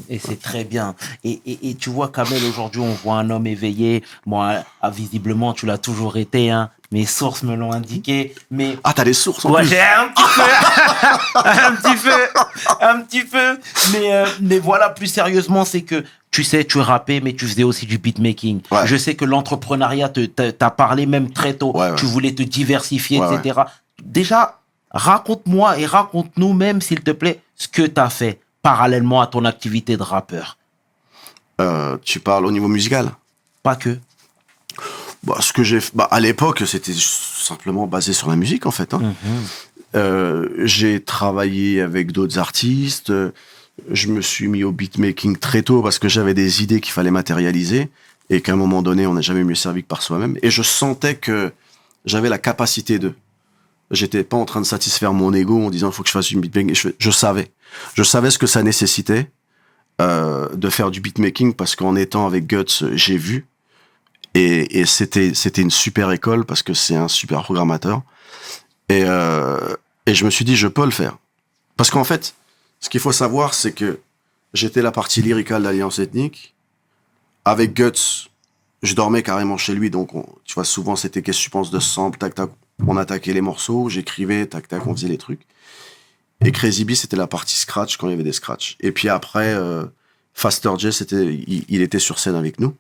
Et c'est très bien. Et tu vois, Kamel, aujourd'hui, on voit un homme éveillé. Moi, visiblement, tu l'as toujours été, hein. Mes sources me l'ont indiqué. Mais Ah, t'as des sources en ouais, plus. j'ai un petit peu, un petit peu. Mais voilà, plus sérieusement, c'est que tu sais, tu rappais, mais tu faisais aussi du beatmaking. Ouais. Je sais que l'entrepreneuriat t'a parlé même très tôt. Ouais. Tu voulais te diversifier, Ouais, etc. Déjà, raconte-moi et raconte-nous même, s'il te plaît, ce que t'as fait parallèlement à ton activité de rappeur. Tu parles au niveau musical? Pas que. Ce que j'ai fait, à l'époque, c'était simplement basé sur la musique, en fait. Hein. J'ai travaillé avec d'autres artistes. Je me suis mis au beatmaking très tôt parce que j'avais des idées qu'il fallait matérialiser et qu'à un moment donné, on n'a jamais mieux servi que par soi-même. Et je sentais que j'avais la capacité de. J'étais pas en train de satisfaire mon ego en disant il faut que je fasse du beatmaking. Je savais ce que ça nécessitait de faire du beatmaking parce qu'en étant avec Guts, j'ai vu. Et c'était une super école parce que c'est un super programmateur. Et je me suis dit, je peux le faire. Parce qu'en fait, ce qu'il faut savoir, c'est que j'étais la partie lyricale d'Alliance Ethnique. Avec Guts, je dormais carrément chez lui. Donc, tu vois, souvent, c'était qu'est-ce que tu penses de sample, tac, tac. On attaquait les morceaux, j'écrivais, tac, tac, on faisait les trucs. Et Crazy B, c'était la partie scratch quand il y avait des scratchs. Et puis après, Faster J, il était sur scène avec nous.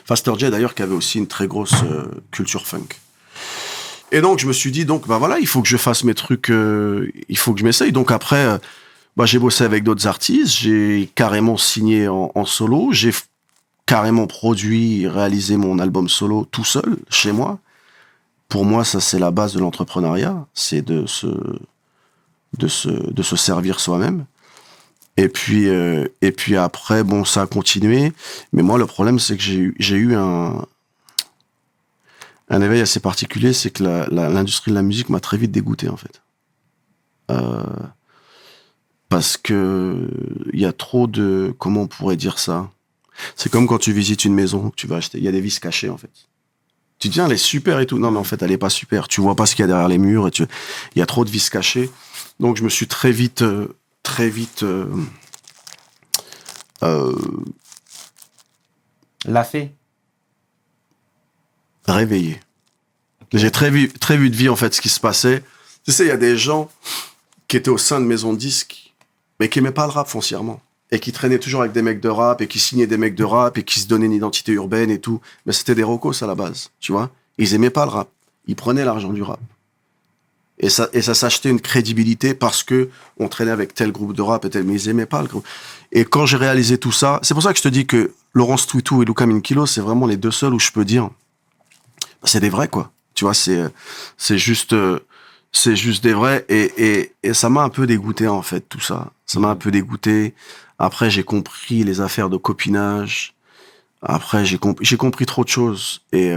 Faster J, d'ailleurs, qui avait aussi une très grosse culture funk. Et donc, je me suis dit, voilà, il faut que je fasse mes trucs, il faut que je m'essaye. Donc après, j'ai bossé avec d'autres artistes, j'ai carrément signé en solo, j'ai carrément produit, réalisé mon album solo tout seul, chez moi. Pour moi, ça, c'est la base de l'entrepreneuriat, c'est de se servir soi-même. Et puis après, ça a continué. Mais moi, le problème, c'est que j'ai eu Un éveil assez particulier, c'est que l'industrie de la musique m'a très vite dégoûté, en fait. Parce que il y a trop de... Comment on pourrait dire ça? C'est comme quand tu visites une maison que tu vas acheter. Il y a des vis cachées, en fait. Tu te dis, elle est super et tout. Non, mais en fait, elle est pas super. Tu vois pas ce qu'il y a derrière les murs. Il y a trop de vis cachées. Donc, je me suis très vite L'a fait. réveillé. J'ai très vu de vie, en fait, ce qui se passait. Tu sais, il y a des gens qui étaient au sein de maisons de disques, mais qui aimaient pas le rap foncièrement. Et qui traînaient toujours avec des mecs de rap, et qui signaient des mecs de rap, et qui se donnaient une identité urbaine et tout. Mais c'était des rocos à la base, tu vois. Ils aimaient pas le rap. Ils prenaient l'argent du rap. Et ça s'achetait une crédibilité parce que on traînait avec tel groupe de rap et tel, mais ils aimaient pas le groupe. Et quand j'ai réalisé tout ça, c'est pour ça que je te dis que Laurence Twitou et Luca Minkilo, c'est vraiment les deux seuls où je peux dire, c'est des vrais, quoi. Tu vois, c'est juste des vrais, et ça m'a un peu dégoûté, en fait, tout ça. Ça m'a un peu dégoûté. Après, j'ai compris les affaires de copinage. Après, j'ai compris trop de choses, et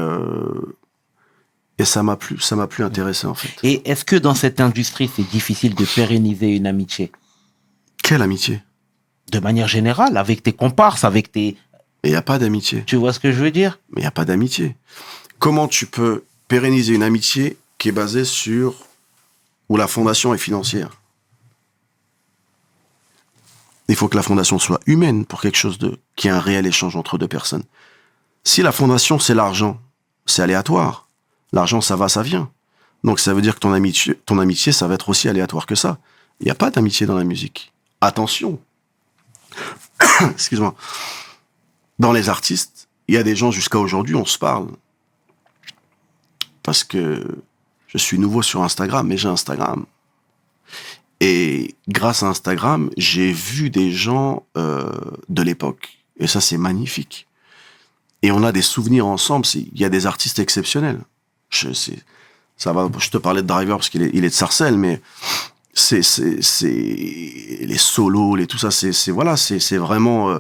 ça m'a plus intéressé, en fait. Et est-ce que dans cette industrie, c'est difficile de pérenniser une amitié? Quelle amitié? De manière générale, avec tes comparses, avec tes... Et il n'y a pas d'amitié. Tu vois ce que je veux dire? Mais il n'y a pas d'amitié. Comment tu peux pérenniser une amitié qui est basée sur... où la fondation est financière? Il faut que la fondation soit humaine pour quelque chose qui ait un réel échange entre deux personnes. Si la fondation, c'est l'argent, c'est aléatoire. L'argent, ça va, ça vient. Donc ça veut dire que ton amitié, ça va être aussi aléatoire que ça. Il n'y a pas d'amitié dans la musique. Attention. Excuse-moi. Dans les artistes, il y a des gens, jusqu'à aujourd'hui, on se parle. Parce que je suis nouveau sur Instagram, mais j'ai Instagram. Et grâce à Instagram, j'ai vu des gens de l'époque. Et ça, c'est magnifique. Et on a des souvenirs ensemble. Il y a des artistes exceptionnels. Je te parlais de Driver parce qu'il est de Sarcelles, mais c'est les solos, tout ça, c'est vraiment...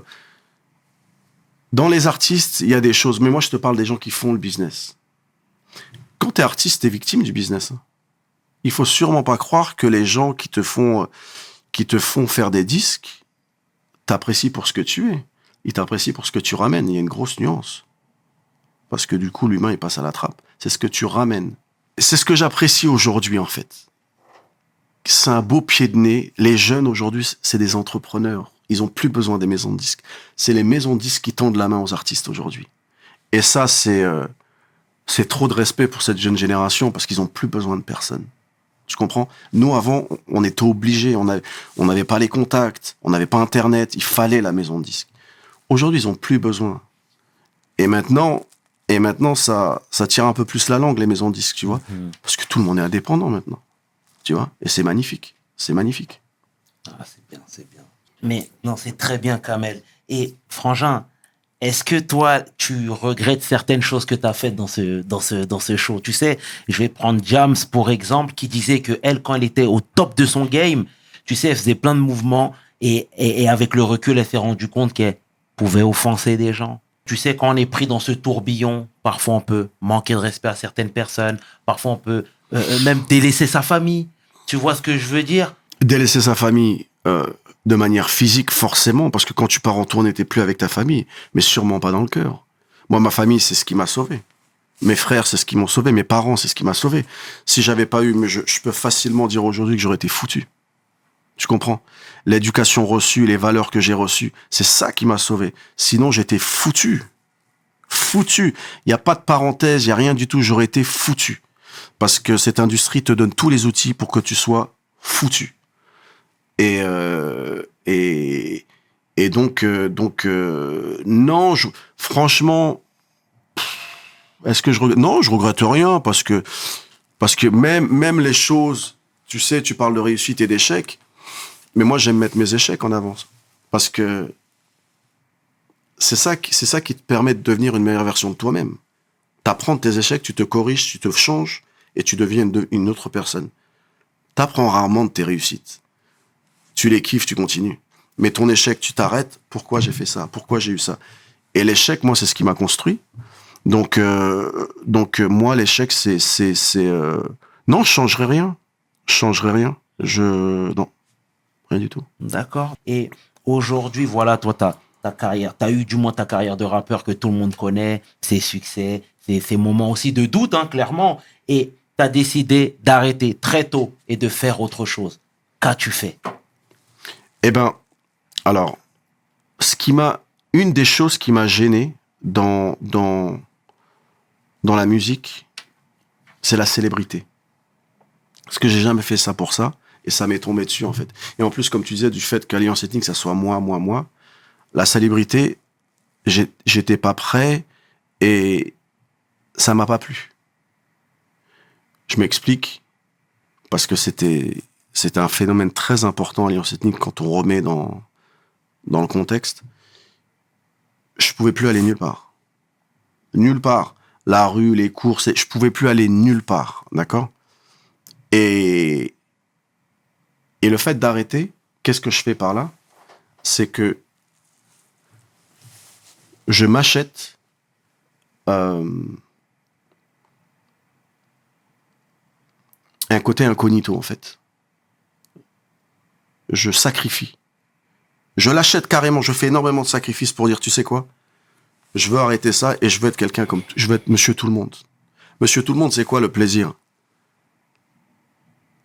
Dans les artistes, il y a des choses. Mais moi, je te parle des gens qui font le business. Quand t'es artiste, t'es victime du business. Il faut sûrement pas croire que les gens qui te font faire des disques t'apprécient pour ce que tu es. Ils t'apprécient pour ce que tu ramènes. Il y a une grosse nuance. Parce que du coup, l'humain, il passe à la trappe. C'est ce que tu ramènes. C'est ce que j'apprécie aujourd'hui, en fait. C'est un beau pied de nez. Les jeunes, aujourd'hui, c'est des entrepreneurs. Ils ont plus besoin des maisons de disques. C'est les maisons de disques qui tendent la main aux artistes aujourd'hui. Et ça, c'est trop de respect pour cette jeune génération parce qu'ils ont plus besoin de personne. Tu comprends? Nous, avant, on était obligés. On n'avait pas les contacts. On n'avait pas Internet. Il fallait la maison de disques. Aujourd'hui, ils ont plus besoin. Et maintenant, ça tire un peu plus la langue, les maisons de disques, tu vois. Parce que tout le monde est indépendant maintenant. Tu vois? Et c'est magnifique. C'est magnifique. Ah, c'est bien, c'est bien. Mais non, c'est très bien, Kamel. Et Frangin, est-ce que toi, tu regrettes certaines choses que tu as faites dans ce show? Tu sais, je vais prendre Jams pour exemple, qui disait que elle, quand elle était au top de son game, tu sais, elle faisait plein de mouvements et avec le recul, elle s'est rendue compte qu'elle pouvait offenser des gens. Tu sais, quand on est pris dans ce tourbillon, parfois on peut manquer de respect à certaines personnes, parfois on peut même délaisser sa famille. Tu vois ce que je veux dire? Délaisser sa famille de manière physique, forcément, parce que quand tu pars en tournée, t'es plus avec ta famille, mais sûrement pas dans le cœur. Moi, ma famille, c'est ce qui m'a sauvé. Mes frères, c'est ce qui m'ont sauvé. Mes parents, c'est ce qui m'a sauvé. Si j'avais pas eu, mais je peux facilement dire aujourd'hui que j'aurais été foutu. Tu comprends? L'éducation reçue, les valeurs que j'ai reçues, c'est ça qui m'a sauvé. Sinon, j'étais foutu. Foutu. Il n'y a pas de parenthèse, il n'y a rien du tout. J'aurais été foutu. Parce que cette industrie te donne tous les outils pour que tu sois foutu. Et donc, non, franchement, est-ce que je regrette? Non, je regrette rien parce que même les choses, tu sais, tu parles de réussite et d'échec, mais moi j'aime mettre mes échecs en avance parce que c'est ça qui te permet de devenir une meilleure version de toi-même. T'apprends de tes échecs, tu te corriges, tu te changes et tu deviens une autre personne. T'apprends rarement de tes réussites. Tu les kiffes, tu continues. Mais ton échec, tu t'arrêtes. Pourquoi j'ai fait ça? Pourquoi j'ai eu ça? Et l'échec, moi, c'est ce qui m'a construit. Moi, l'échec, non, je changerais rien. Non, rien du tout. D'accord. Et aujourd'hui, voilà, toi, ta carrière, tu as eu du moins ta carrière de rappeur que tout le monde connaît, ses succès, ses moments aussi de doute, hein, clairement. Et tu as décidé d'arrêter très tôt et de faire autre chose. Qu'as-tu fait? Eh ben, alors, une des choses qui m'a gêné dans la musique, c'est la célébrité. Parce que j'ai jamais fait ça pour ça, et ça m'est tombé dessus, en fait. Et en plus, comme tu disais, du fait qu'Alliance Ethnique, ça soit moi, la célébrité, j'étais pas prêt, et ça m'a pas plu. Je m'explique, parce que c'était un phénomène très important, Alliance Ethnique, quand on remet dans le contexte. Je pouvais plus aller nulle part. Nulle part. La rue, les courses, je pouvais plus aller nulle part, d'accord? Et le fait d'arrêter, qu'est-ce que je fais par là? C'est que je m'achète un côté incognito, en fait. Je sacrifie. Je l'achète carrément, je fais énormément de sacrifices pour dire, tu sais quoi? Je veux arrêter ça et je veux être quelqu'un je veux être Monsieur Tout le Monde. Monsieur Tout le Monde, c'est quoi le plaisir?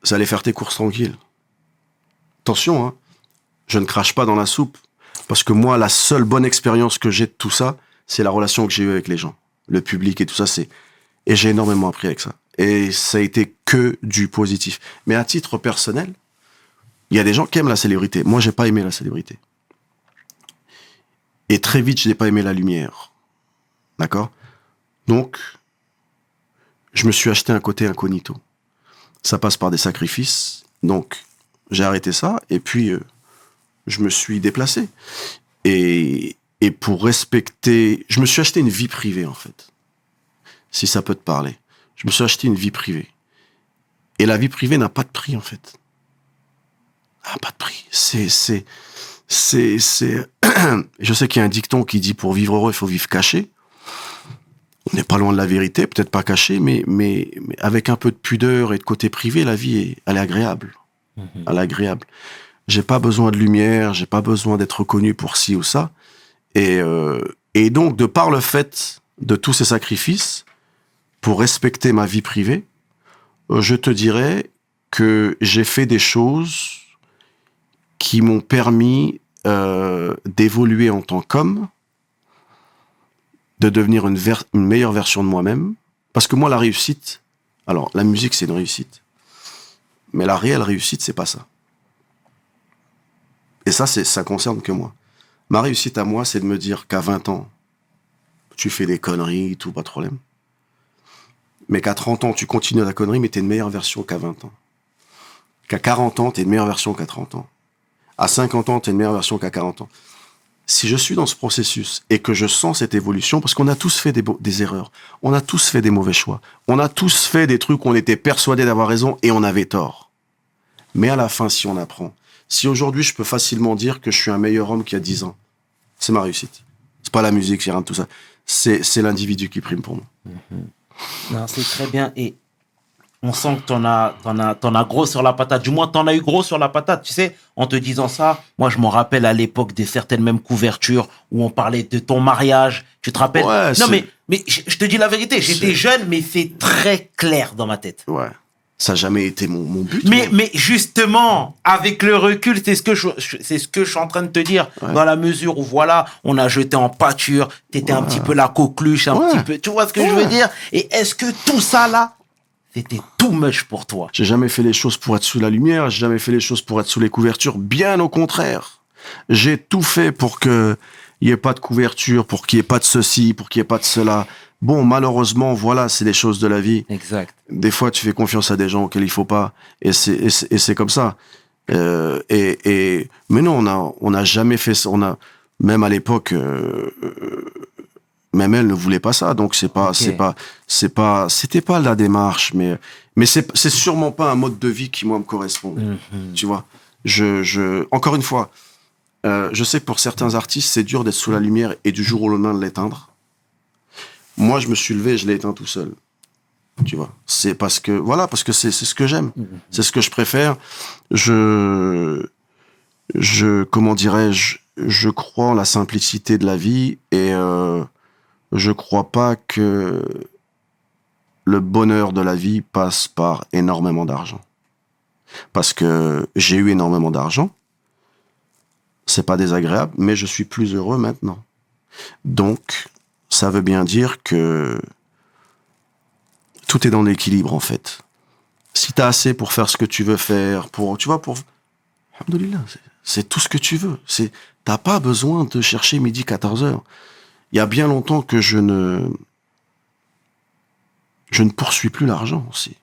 C'est aller faire tes courses tranquilles. Attention, hein. Je ne crache pas dans la soupe. Parce que moi, la seule bonne expérience que j'ai de tout ça, c'est la relation que j'ai eue avec les gens. Le public et tout ça, et j'ai énormément appris avec ça. Et ça a été que du positif. Mais à titre personnel, il y a des gens qui aiment la célébrité. Moi, j'ai pas aimé la célébrité. Et très vite, je n'ai pas aimé la lumière. D'accord? Donc, je me suis acheté un côté incognito. Ça passe par des sacrifices. Donc, j'ai arrêté ça. Et puis, je me suis déplacé. Et pour respecter... Je me suis acheté une vie privée, en fait. Si ça peut te parler. Je me suis acheté une vie privée. Et la vie privée n'a pas de prix, en fait. Ah, pas de prix. Je sais qu'il y a un dicton qui dit pour vivre heureux, il faut vivre caché. On n'est pas loin de la vérité, peut-être pas caché, mais avec un peu de pudeur et de côté privé, la vie, elle est agréable. Elle est agréable. J'ai pas besoin de lumière, j'ai pas besoin d'être reconnu pour ci ou ça. Et donc, de par le fait de tous ces sacrifices, pour respecter ma vie privée, je te dirais que j'ai fait des choses qui m'ont permis d'évoluer en tant qu'homme, de devenir une meilleure version de moi-même. Parce que moi, la réussite, alors la musique, c'est une réussite. Mais la réelle réussite, c'est pas ça. Et ça concerne que moi. Ma réussite à moi, c'est de me dire qu'à 20 ans, tu fais des conneries, tout, pas de problème. Mais qu'à 30 ans, tu continues la connerie, mais t'es une meilleure version qu'à 20 ans. Qu'à 40 ans, t'es une meilleure version qu'à 30 ans. À 50 ans, t'es une meilleure version qu'à 40 ans. Si je suis dans ce processus et que je sens cette évolution, parce qu'on a tous fait des erreurs, on a tous fait des mauvais choix, on a tous fait des trucs où on était persuadé d'avoir raison et on avait tort. Mais à la fin, si on apprend, si aujourd'hui je peux facilement dire que je suis un meilleur homme qu'il y a 10 ans, c'est ma réussite. C'est pas la musique, c'est rien de tout ça. C'est l'individu qui prime pour moi. Non, c'est très bien. Et on sent que t'en as gros sur la patate. Du moins, t'en as eu gros sur la patate. Tu sais, en te disant ça, moi, je me rappelle à l'époque de certaines mêmes couvertures où on parlait de ton mariage. Tu te rappelles? Ouais, non, mais je te dis la vérité. J'étais jeune, mais c'est très clair dans ma tête. Ouais. Ça n'a jamais été mon but. Mais justement, avec le recul, c'est ce que je suis en train de te dire. Ouais. Dans la mesure où, voilà, on a jeté en pâture. T'étais un petit peu la coqueluche, un petit peu. Tu vois ce que je veux dire? Et est-ce que tout ça, là, c'était too much pour toi? J'ai jamais fait les choses pour être sous la lumière, j'ai jamais fait les choses pour être sous les couvertures, bien au contraire. J'ai tout fait pour qu'il n'y ait pas de couverture, pour qu'il n'y ait pas de ceci, pour qu'il n'y ait pas de cela. Bon, malheureusement, voilà, c'est les choses de la vie. Exact. Des fois, tu fais confiance à des gens auxquels il faut pas, et c'est comme ça. Mais non, on n'a jamais fait ça. Même à l'époque, même elle ne voulait pas ça, donc c'était pas la démarche, mais c'est sûrement pas un mode de vie qui moi me correspond. Tu vois, encore une fois, je sais que pour certains artistes c'est dur d'être sous la lumière et du jour au lendemain de l'éteindre. Moi, je me suis levé et je l'ai éteint tout seul. Tu vois, c'est parce que c'est ce que j'aime, c'est ce que je préfère. Comment dirais-je, je crois en la simplicité de la vie et je crois pas que le bonheur de la vie passe par énormément d'argent. Parce que j'ai eu énormément d'argent, c'est pas désagréable, mais je suis plus heureux maintenant. Donc, ça veut bien dire que tout est dans l'équilibre, en fait. Si t'as assez pour faire ce que tu veux faire, Alhamdoulilah, c'est tout ce que tu veux. T'as pas besoin de chercher midi 14h. Il y a bien longtemps que je ne poursuis plus l'argent aussi.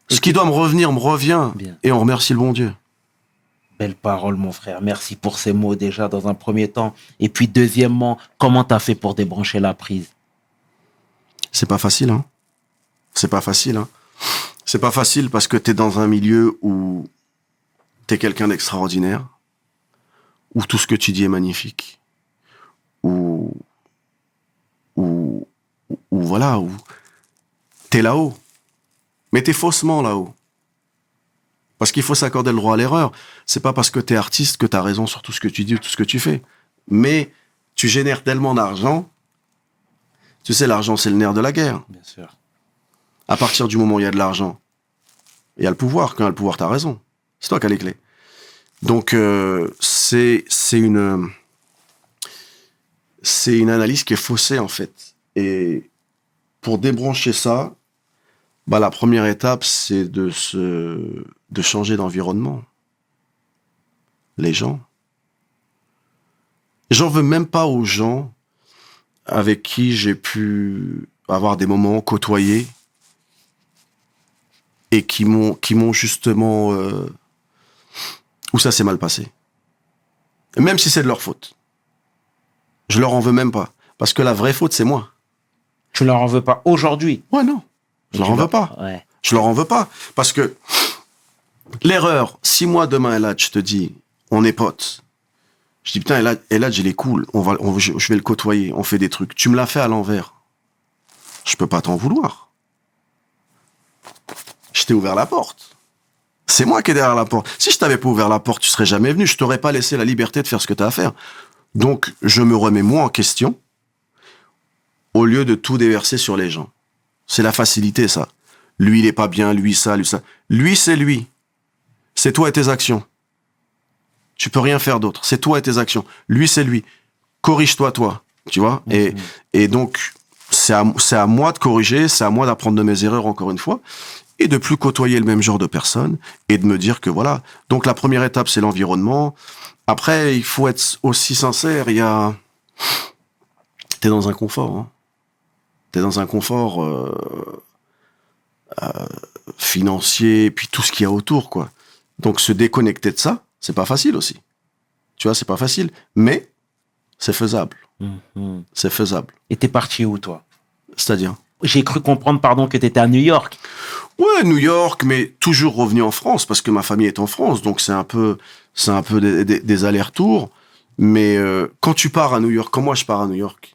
Ce qui doit me revenir me revient. Bien. Et on remercie le bon Dieu. Belle parole, mon frère. Merci pour ces mots déjà dans un premier temps. Et puis deuxièmement, comment t'as fait pour débrancher la prise? C'est pas facile, hein. C'est pas facile, hein. C'est pas facile parce que t'es dans un milieu où t'es quelqu'un d'extraordinaire, où tout ce que tu dis est magnifique, où t'es là-haut. Mais t'es faussement là-haut. Parce qu'il faut s'accorder le droit à l'erreur. C'est pas parce que t'es artiste que t'as raison sur tout ce que tu dis ou tout ce que tu fais. Mais tu génères tellement d'argent. Tu sais, l'argent, c'est le nerf de la guerre. Bien sûr. À partir du moment où il y a de l'argent, il y a le pouvoir. Quand il y a le pouvoir, t'as raison. C'est toi qui as les clés. Donc, c'est une analyse qui est faussée, en fait. Et pour débrancher ça, la première étape, c'est de changer d'environnement. Les gens. J'en veux même pas aux gens avec qui j'ai pu avoir des moments côtoyés et qui m'ont justement où ça s'est mal passé. Même si c'est de leur faute. Je leur en veux même pas. Parce que la vraie faute, c'est moi. Tu leur en veux pas aujourd'hui? Ouais, non. Je leur en veux pas. Ouais. Je leur en veux pas. Parce que l'erreur, si moi demain, Elad, je te dis, on est potes. Je dis, putain, Elad, il est cool. Je vais le côtoyer. On fait des trucs. Tu me l'as fait à l'envers. Je peux pas t'en vouloir. Je t'ai ouvert la porte. C'est moi qui est derrière la porte. Si je t'avais pas ouvert la porte, tu serais jamais venu. Je t'aurais pas laissé la liberté de faire ce que t'as à faire. Donc, je me remets moi en question au lieu de tout déverser sur les gens. C'est la facilité, ça. Lui, il est pas bien, lui, ça, lui, ça. Lui, c'est lui. C'est toi et tes actions. Tu peux rien faire d'autre. C'est toi et tes actions. Lui, c'est lui. Corrige-toi, toi. Tu vois? Et donc, c'est à moi de corriger, c'est à moi d'apprendre de mes erreurs, encore une fois, et de plus côtoyer le même genre de personnes, et de me dire que voilà. Donc, la première étape, c'est l'environnement. Après, il faut être aussi sincère. T'es dans un confort, hein. T'es dans un confort financier, puis tout ce qu'il y a autour, quoi. Donc, se déconnecter de ça, c'est pas facile aussi. Tu vois, c'est pas facile. Mais, c'est faisable. C'est faisable. Et t'es parti où, toi? C'est-à-dire? J'ai cru comprendre, que t'étais à New York. Ouais, New York, mais toujours revenu en France, parce que ma famille est en France, donc c'est un peu des allers-retours. Mais quand tu pars à New York, quand moi je pars à New York,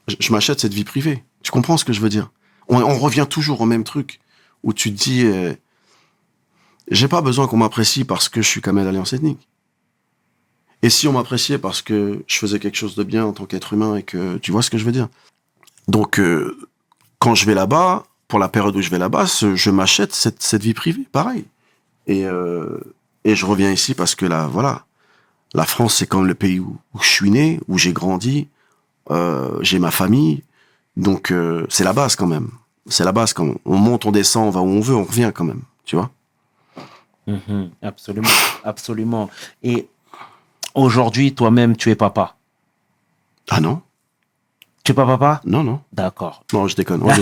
je m'achète cette vie privée. Tu comprends ce que je veux dire? On revient toujours au même truc, où tu te dis, j'ai pas besoin qu'on m'apprécie parce que je suis Kamel Alliance Ethnique. Et si on m'appréciait parce que je faisais quelque chose de bien en tant qu'être humain et que, tu vois ce que je veux dire? Donc, quand je vais là-bas, pour la période où je vais là-bas, je m'achète cette vie privée, pareil. Et je reviens ici parce que là, voilà, la France, c'est quand même le pays où je suis né, où j'ai grandi, j'ai ma famille, donc c'est la base quand même. C'est la base quand même. On monte, on descend, on va où on veut, on revient quand même, tu vois. Absolument, absolument. Et aujourd'hui, toi-même, tu es papa? Ah non? Tu es pas papa? Non, non. D'accord. Non, je déconne. Ouais,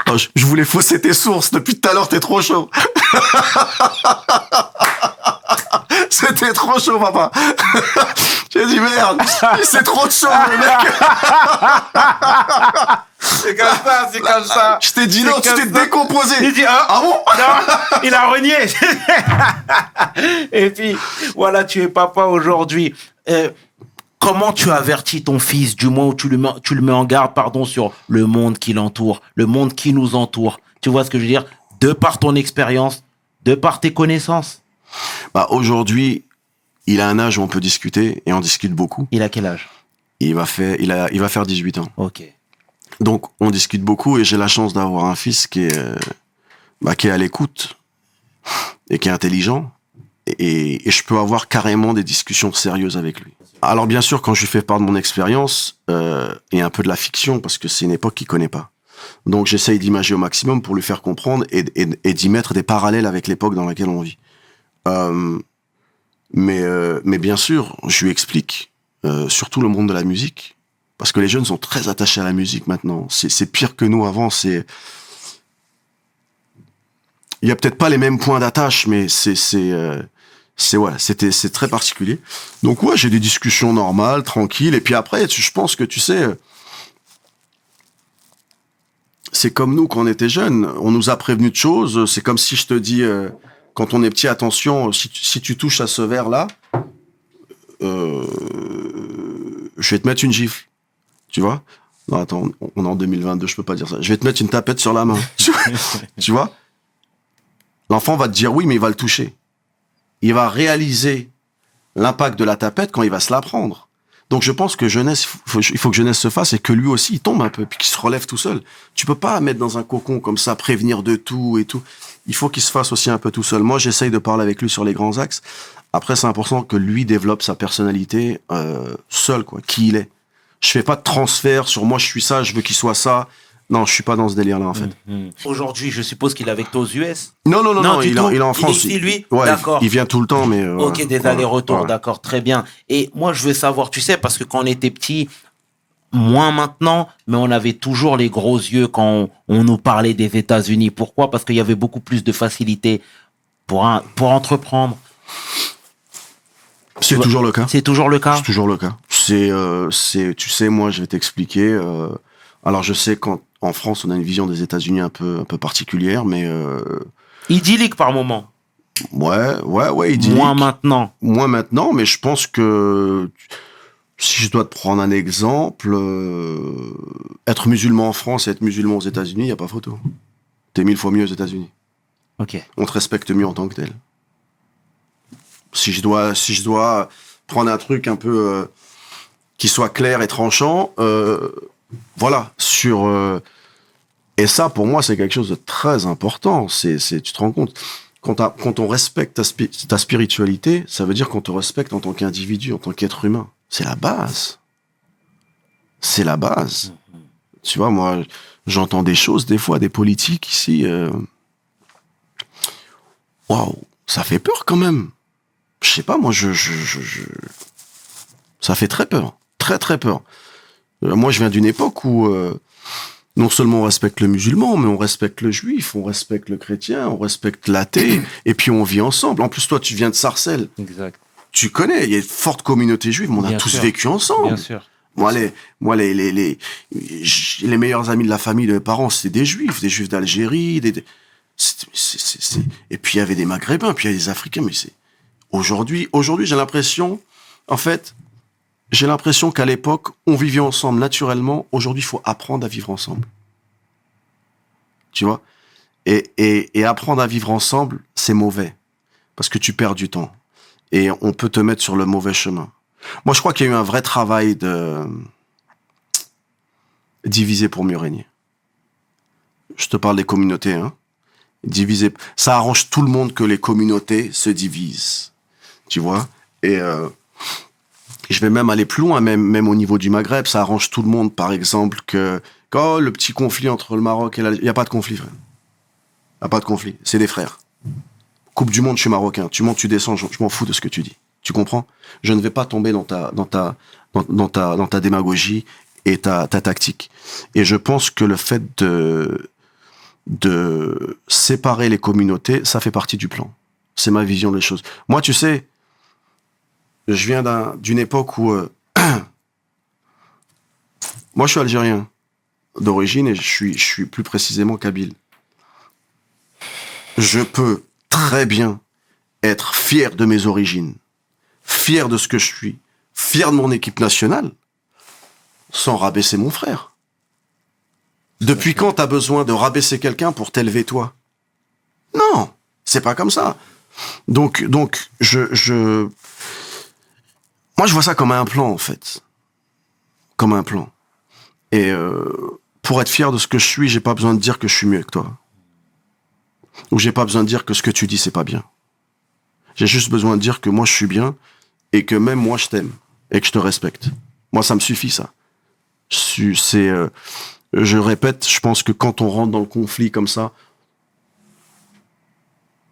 non, je voulais fausser tes sources. Depuis tout à l'heure, t'es trop chaud. C'était trop chaud, papa. J'ai dit, merde, c'est trop chaud, le mec. C'est comme ça. Je t'ai dit non, tu t'es décomposé. Il dit, ah bon? Non, il a renié. Et puis, voilà, tu es papa aujourd'hui. comment tu avertis ton fils du moins où tu le mets en garde, pardon, sur le monde qui l'entoure, le monde qui nous entoure. Tu vois ce que je veux dire? De par ton expérience, de par tes connaissances. Bah, aujourd'hui, il a un âge où on peut discuter, et on discute beaucoup. Il a quel âge? Il va faire 18 ans. Ok. Donc, on discute beaucoup, et j'ai la chance d'avoir un fils qui est à l'écoute, et qui est intelligent, et je peux avoir carrément des discussions sérieuses avec lui. Alors, bien sûr, quand je lui fais part de mon expérience, et un peu de la fiction, parce que c'est une époque qu'il connaît pas. Donc, j'essaye d'imager au maximum pour lui faire comprendre et d'y mettre des parallèles avec l'époque dans laquelle on vit. Mais bien sûr, je lui explique, surtout le monde de la musique, parce que les jeunes sont très attachés à la musique maintenant. C'est pire que nous avant. Il y a peut-être pas les mêmes points d'attache, mais c'est très particulier. Donc ouais, j'ai des discussions normales, tranquilles, et puis après, je pense que tu sais, c'est comme nous quand on était jeunes, on nous a prévenu de choses. C'est comme si je te dis, quand on est petit, attention, si tu touches à ce verre-là, je vais te mettre une gifle. Tu vois? Non, attends, on est en 2022, je peux pas dire ça. Je vais te mettre une tapette sur la main. Tu vois? L'enfant va te dire oui, mais il va le toucher. Il va réaliser l'impact de la tapette quand il va se la prendre. Donc je pense que jeunesse, il faut que jeunesse se fasse et que lui aussi il tombe un peu, puis qu'il se relève tout seul. Tu peux pas mettre dans un cocon comme ça, prévenir de tout et tout. Il faut qu'il se fasse aussi un peu tout seul. Moi, j'essaye de parler avec lui sur les grands axes. Après, c'est important que lui développe sa personnalité seul, quoi, qui il est. Je fais pas de transfert sur moi, je suis ça, je veux qu'il soit ça. Non, je suis pas dans ce délire-là, en fait. Aujourd'hui, je suppose qu'il est avec toi aux US. Non, il est en France. Il est ici, lui? Ouais, D'accord. il vient tout le temps, mais... Ok, des allers-retours, ouais. d'accord, très bien. Et moi, je veux savoir, tu sais, parce que quand on était petit, moins maintenant, mais on avait toujours les gros yeux quand on nous parlait des États-Unis. Pourquoi? Parce qu'il y avait beaucoup plus de facilité pour entreprendre. C'est toujours le cas. C'est toujours le cas? C'est toujours le cas. Tu sais, moi, je vais t'expliquer. Alors, je sais qu'en France, on a une vision des États-Unis un peu particulière, mais... Idyllique par moment. Ouais, idyllique. Moins maintenant, mais je pense que... Si je dois te prendre un exemple, être musulman en France et être musulman aux États-Unis, il n'y a pas photo. T'es 1000 fois mieux aux États-Unis. Ok. On te respecte mieux en tant que tel. Si je dois prendre un truc un peu qui soit clair et tranchant, voilà. Et ça, pour moi, c'est quelque chose de très important. Tu te rends compte, quand on respecte ta spiritualité, ça veut dire qu'on te respecte en tant qu'individu, en tant qu'être humain. C'est la base. C'est la base. Tu vois, moi, j'entends des choses, des fois, des politiques ici. Waouh, ça fait peur quand même. Je sais pas, moi, ça fait très peur. Très, très peur. Moi, je viens d'une époque où non seulement on respecte le musulman, mais on respecte le juif, on respecte le chrétien, on respecte l'athée, et puis on vit ensemble. En plus, toi, tu viens de Sarcelles. Exact. Tu connais, il y a une forte communauté juive, mais on a Bien tous sûr. vécu ensemble. Bien sûr. Moi, les meilleurs amis de la famille de mes parents, c'était des juifs d'Algérie, et puis il y avait des Maghrébins, puis il y a des Africains, mais aujourd'hui, j'ai l'impression, qu'à l'époque, on vivait ensemble naturellement. Aujourd'hui, il faut apprendre à vivre ensemble. Tu vois? Et apprendre à vivre ensemble, c'est mauvais. Parce que tu perds du temps. Et on peut te mettre sur le mauvais chemin. Moi, je crois qu'il y a eu un vrai travail de diviser pour mieux régner. Je te parle des communautés, hein. Diviser. Ça arrange tout le monde que les communautés se divisent. Tu vois? Et je vais même aller plus loin, même au niveau du Maghreb, ça arrange tout le monde, par exemple, quand le petit conflit entre le Maroc et l'Algérie, il n'y a pas de conflit, frère. Il n'y a pas de conflit, c'est des frères. Coupe du monde, je suis marocain. Tu montes, tu descends, je m'en fous de ce que tu dis. Tu comprends? Je ne vais pas tomber dans ta démagogie et ta tactique. Et je pense que le fait de séparer les communautés, ça fait partie du plan. C'est ma vision des choses. Moi, tu sais, je viens d'une époque où... moi, je suis algérien d'origine et je suis plus précisément kabyle. Je peux très bien être fier de mes origines, fier de ce que je suis, fier de mon équipe nationale, sans rabaisser mon frère. Depuis quand t'as besoin de rabaisser quelqu'un pour t'élever toi? Non, c'est pas comme ça. Donc, moi, je vois ça comme un plan, en fait. Comme un plan. Et pour être fier de ce que je suis, j'ai pas besoin de dire que je suis mieux que toi. Ou j'ai pas besoin de dire que ce que tu dis, c'est pas bien. J'ai juste besoin de dire que moi, je suis bien et que même moi, je t'aime et que je te respecte. Moi, ça me suffit, ça. Je répète, je pense que quand on rentre dans le conflit comme ça,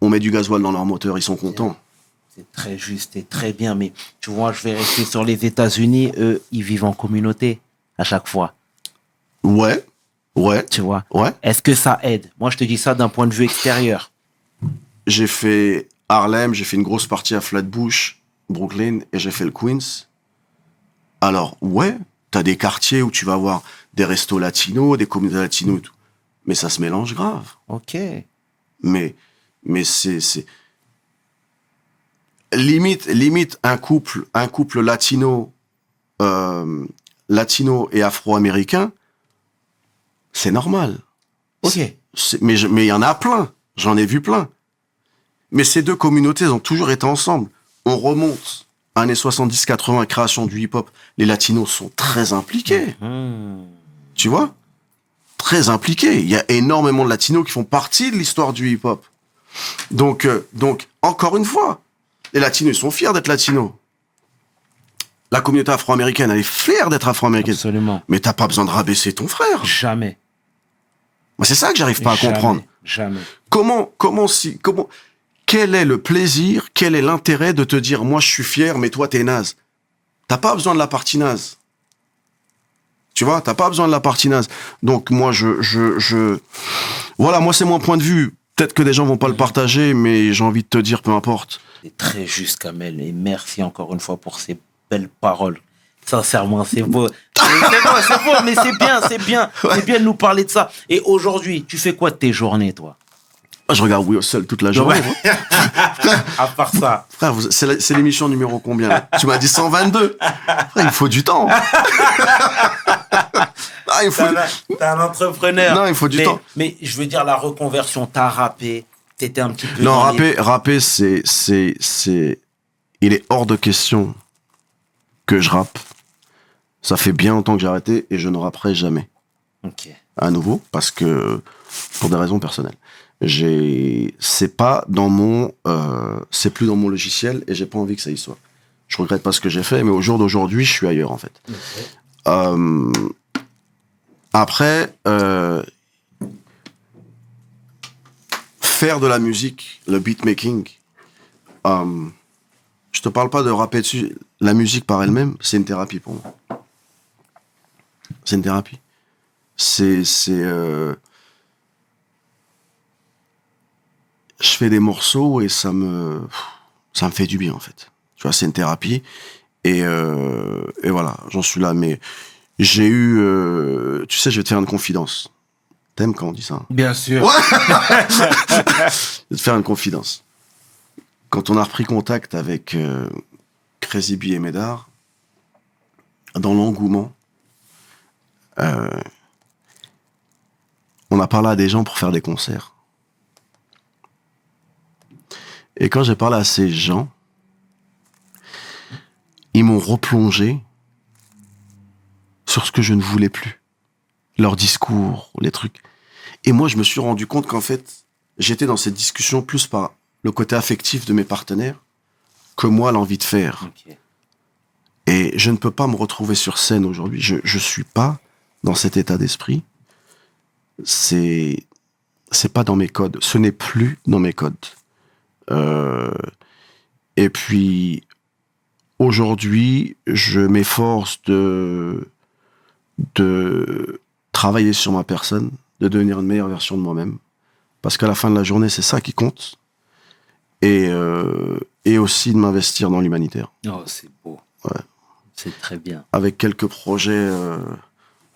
on met du gasoil dans leur moteur, ils sont contents. C'est très juste et très bien, mais tu vois, je vais rester sur les États-Unis. Eux, ils vivent en communauté à chaque fois. Ouais. Tu vois. Ouais. Est-ce que ça aide? Moi, je te dis ça d'un point de vue extérieur. J'ai fait Harlem, j'ai fait une grosse partie à Flatbush, Brooklyn, et j'ai fait le Queens. Alors, ouais, t'as des quartiers où tu vas avoir des restos latinos, des communautés latinos et tout. Mais ça se mélange grave. Ok. Mais c'est limite un couple latino et afro-américain, c'est normal. Ok. Mais il y en a plein. J'en ai vu plein. Mais ces deux communautés ont toujours été ensemble. On remonte années 70-80, création du hip-hop. Les latinos sont très impliqués. Tu vois? Très impliqués. Il y a énormément de latinos qui font partie de l'histoire du hip-hop. Donc, encore une fois, les latinos, ils sont fiers d'être latinos. La communauté afro-américaine, elle est fière d'être afro-américaine. Absolument. Mais t'as pas besoin de rabaisser ton frère. Jamais. Moi, c'est ça que j'arrive pas à comprendre. Jamais. Quel est le plaisir, quel est l'intérêt de te dire, moi, je suis fier, mais toi, t'es naze? T'as pas besoin de la partie naze. Tu vois, t'as pas besoin de la partie naze. Donc, moi, voilà, moi, c'est mon point de vue. Peut-être que des gens vont pas le partager, mais j'ai envie de te dire, peu importe. C'est très juste, Kamel, et merci encore une fois pour ces belles paroles. Sincèrement, c'est beau. C'est beau, mais c'est bien. C'est bien de nous parler de ça. Et aujourd'hui, tu fais quoi de tes journées, toi? Je regarde We Hustle toute la journée. À part ça. Frère, c'est l'émission numéro combien là? Tu m'as dit 122. Frère, il faut du temps. T'es un entrepreneur. Non, il faut du temps. Mais je veux dire, la reconversion, t'as rappé, t'étais un petit peu... Non, rapper, il est hors de question que je rappe. Ça fait bien longtemps que j'ai arrêté et je ne rapperai jamais. Ok. À nouveau, parce que, pour des raisons personnelles. C'est pas dans mon, c'est plus dans mon logiciel et j'ai pas envie que ça y soit. Je regrette pas ce que j'ai fait, mais au jour d'aujourd'hui, je suis ailleurs, en fait. Okay. Après, faire de la musique, le beatmaking, je te parle pas de rapper dessus. La musique par elle-même, c'est une thérapie pour moi. C'est une thérapie. Je fais des morceaux et ça me fait du bien, en fait. Tu vois, c'est une thérapie. Et voilà, j'en suis là. Mais j'ai eu... tu sais, je vais te faire une confidence. T'aimes quand on dit ça? Bien sûr. Ouais. Je vais te faire une confidence. Quand on a repris contact avec Crazy B et Médard, dans l'engouement, on a parlé à des gens pour faire des concerts. Et quand j'ai parlé à ces gens, ils m'ont replongé sur ce que je ne voulais plus. Leurs discours, les trucs. Et moi, je me suis rendu compte qu'en fait, j'étais dans cette discussion plus par le côté affectif de mes partenaires que moi, l'envie de faire. Okay. Et je ne peux pas me retrouver sur scène aujourd'hui. Je suis pas dans cet état d'esprit. C'est pas dans mes codes. Ce n'est plus dans mes codes. Et puis aujourd'hui, je m'efforce de travailler sur ma personne, de devenir une meilleure version de moi-même, parce qu'à la fin de la journée, c'est ça qui compte, et aussi de m'investir dans l'humanitaire. Oh, c'est beau. Ouais. C'est très bien. Avec quelques projets,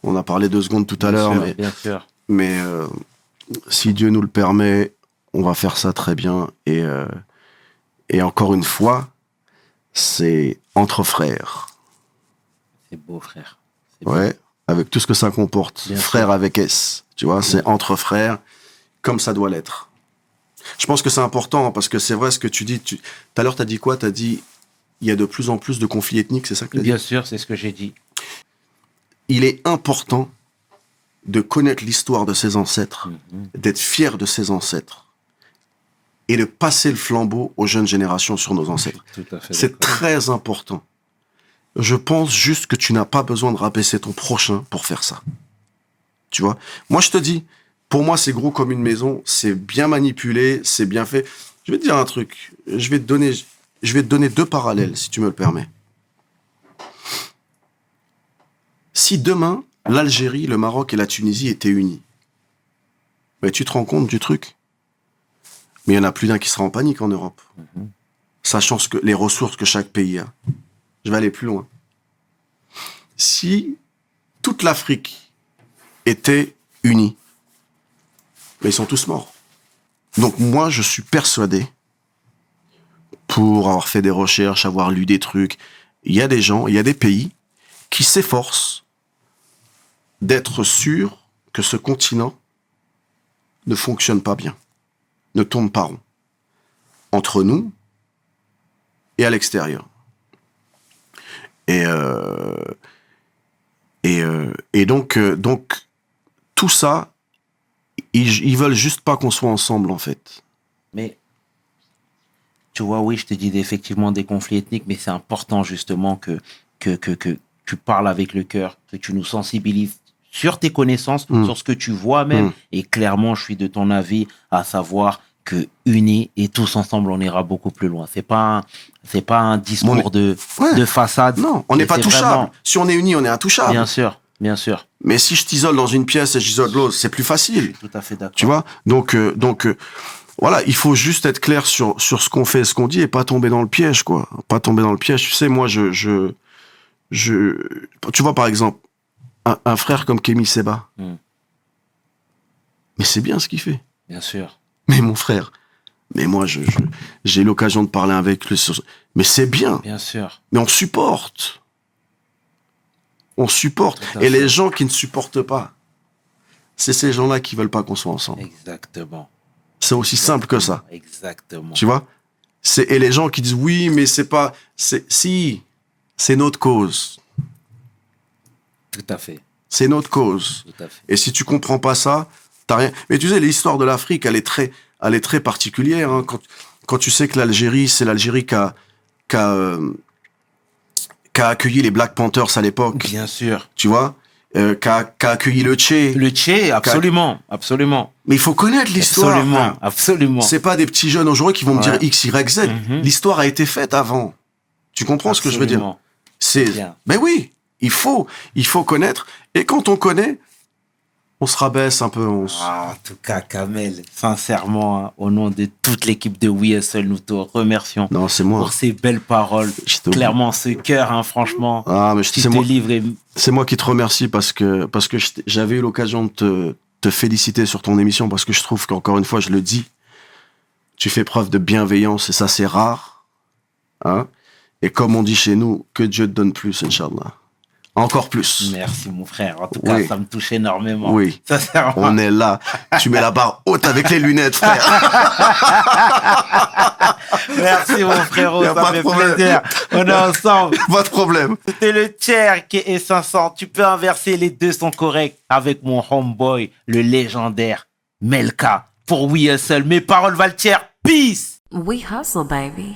on a parlé 2 secondes tout à l'heure, mais si Dieu nous le permet, on va faire ça très bien. Et encore une fois, c'est entre frères. C'est beau, frère. C'est beau. Ouais, avec tout ce que ça comporte. Bien Frère sûr. avec S. Tu vois, c'est entre frères, comme ça doit l'être. Je pense que c'est important, hein, parce que c'est vrai ce que tu dis. Tout à l'heure, tu as dit quoi? Tu as dit, il y a de plus en plus de conflits ethniques, c'est ça que tu as dit? Bien sûr, c'est ce que j'ai dit. Il est important de connaître l'histoire de ses ancêtres, d'être fier de ses ancêtres, et de passer le flambeau aux jeunes générations sur nos ancêtres. Tout à fait. C'est d'accord. très important. Je pense juste que tu n'as pas besoin de rabaisser ton prochain pour faire ça. Tu vois? Moi, je te dis, pour moi, c'est gros comme une maison, c'est bien manipulé, c'est bien fait. Je vais te dire un truc. Je vais te donner deux parallèles, si tu me le permets. Si demain, l'Algérie, le Maroc et la Tunisie étaient unis, mais tu te rends compte du truc? Mais il y en a plus d'un qui sera en panique en Europe. Sachant que les ressources que chaque pays a. Je vais aller plus loin. Si toute l'Afrique était unie, mais ils sont tous morts. Donc moi, je suis persuadé, pour avoir fait des recherches, avoir lu des trucs, il y a des gens, il y a des pays qui s'efforcent d'être sûrs que ce continent ne fonctionne pas bien, ne tourne pas rond, entre nous et à l'extérieur. Et donc, tout ça, ils veulent juste pas qu'on soit ensemble, en fait. Mais, tu vois, oui, je te dis effectivement des conflits ethniques, mais c'est important justement que tu parles avec le cœur, que tu nous sensibilises sur tes connaissances, sur ce que tu vois même. Et clairement, je suis de ton avis, à savoir que unis et tous ensemble, on ira beaucoup plus loin. C'est pas un discours de façade. Non, on n'est pas touchable. Vraiment... Si on est unis, on est intouchable. Bien sûr, bien sûr. Mais si je t'isole dans une pièce et j'isole l'autre, c'est plus facile. Je suis tout à fait d'accord. Tu vois? Donc, voilà, il faut juste être clair sur ce qu'on fait et ce qu'on dit et pas tomber dans le piège, quoi. Pas tomber dans le piège. Tu sais, moi, tu vois, par exemple, un frère comme Kémy Seba. Mais c'est bien ce qu'il fait. Bien sûr. Mais mon frère, mais moi, j'ai l'occasion de parler avec lui. Mais c'est bien. Bien sûr. Mais on supporte. On supporte. Et les gens qui ne supportent pas, c'est ces gens-là qui veulent pas qu'on soit ensemble. Exactement. C'est aussi simple que ça. Exactement. Tu vois? Et les gens qui disent oui, mais c'est pas... Si, c'est notre cause. Tout à fait. C'est notre cause. Tout à fait. Et si tu comprends pas ça, t'as rien. Mais tu sais, l'histoire de l'Afrique, elle est très particulière. Hein. Quand tu sais que l'Algérie, c'est l'Algérie qui a accueilli les Black Panthers à l'époque. Bien sûr. Tu vois? Qui a accueilli le Tché. Le Tché, absolument. Absolument. Mais il faut connaître l'histoire. Absolument. Hein. Absolument. C'est pas des petits jeunes aujourd'hui qui vont me dire X, Y, Z. L'histoire a été faite avant. Tu comprends ce que je veux dire? Mais oui, il faut connaître. Et quand on connaît, on se rabaisse un peu. En tout cas, Kamel, sincèrement, hein, au nom de toute l'équipe de WeHustle, nous te remercions pour ces belles paroles. Clairement, ce cœur, hein, franchement, qui te livre. C'est moi qui te remercie parce que j'avais eu l'occasion de te féliciter sur ton émission parce que je trouve qu'encore une fois, je le dis, tu fais preuve de bienveillance et ça, c'est rare. Hein? Et comme on dit chez nous, que Dieu te donne plus, Inch'Allah. Encore plus. Merci, mon frère. En tout cas, ça me touche énormément. Oui. On est là. Tu mets la barre haute avec les lunettes, frère. Merci, mon frérot. Ça fait plaisir. On est ensemble. Pas de problème. C'était le tiers qui est 500. Tu peux inverser, les deux sont corrects avec mon homeboy, le légendaire Melka. Pour WeHustle, mes paroles valent tiers. Peace. We hustle, baby.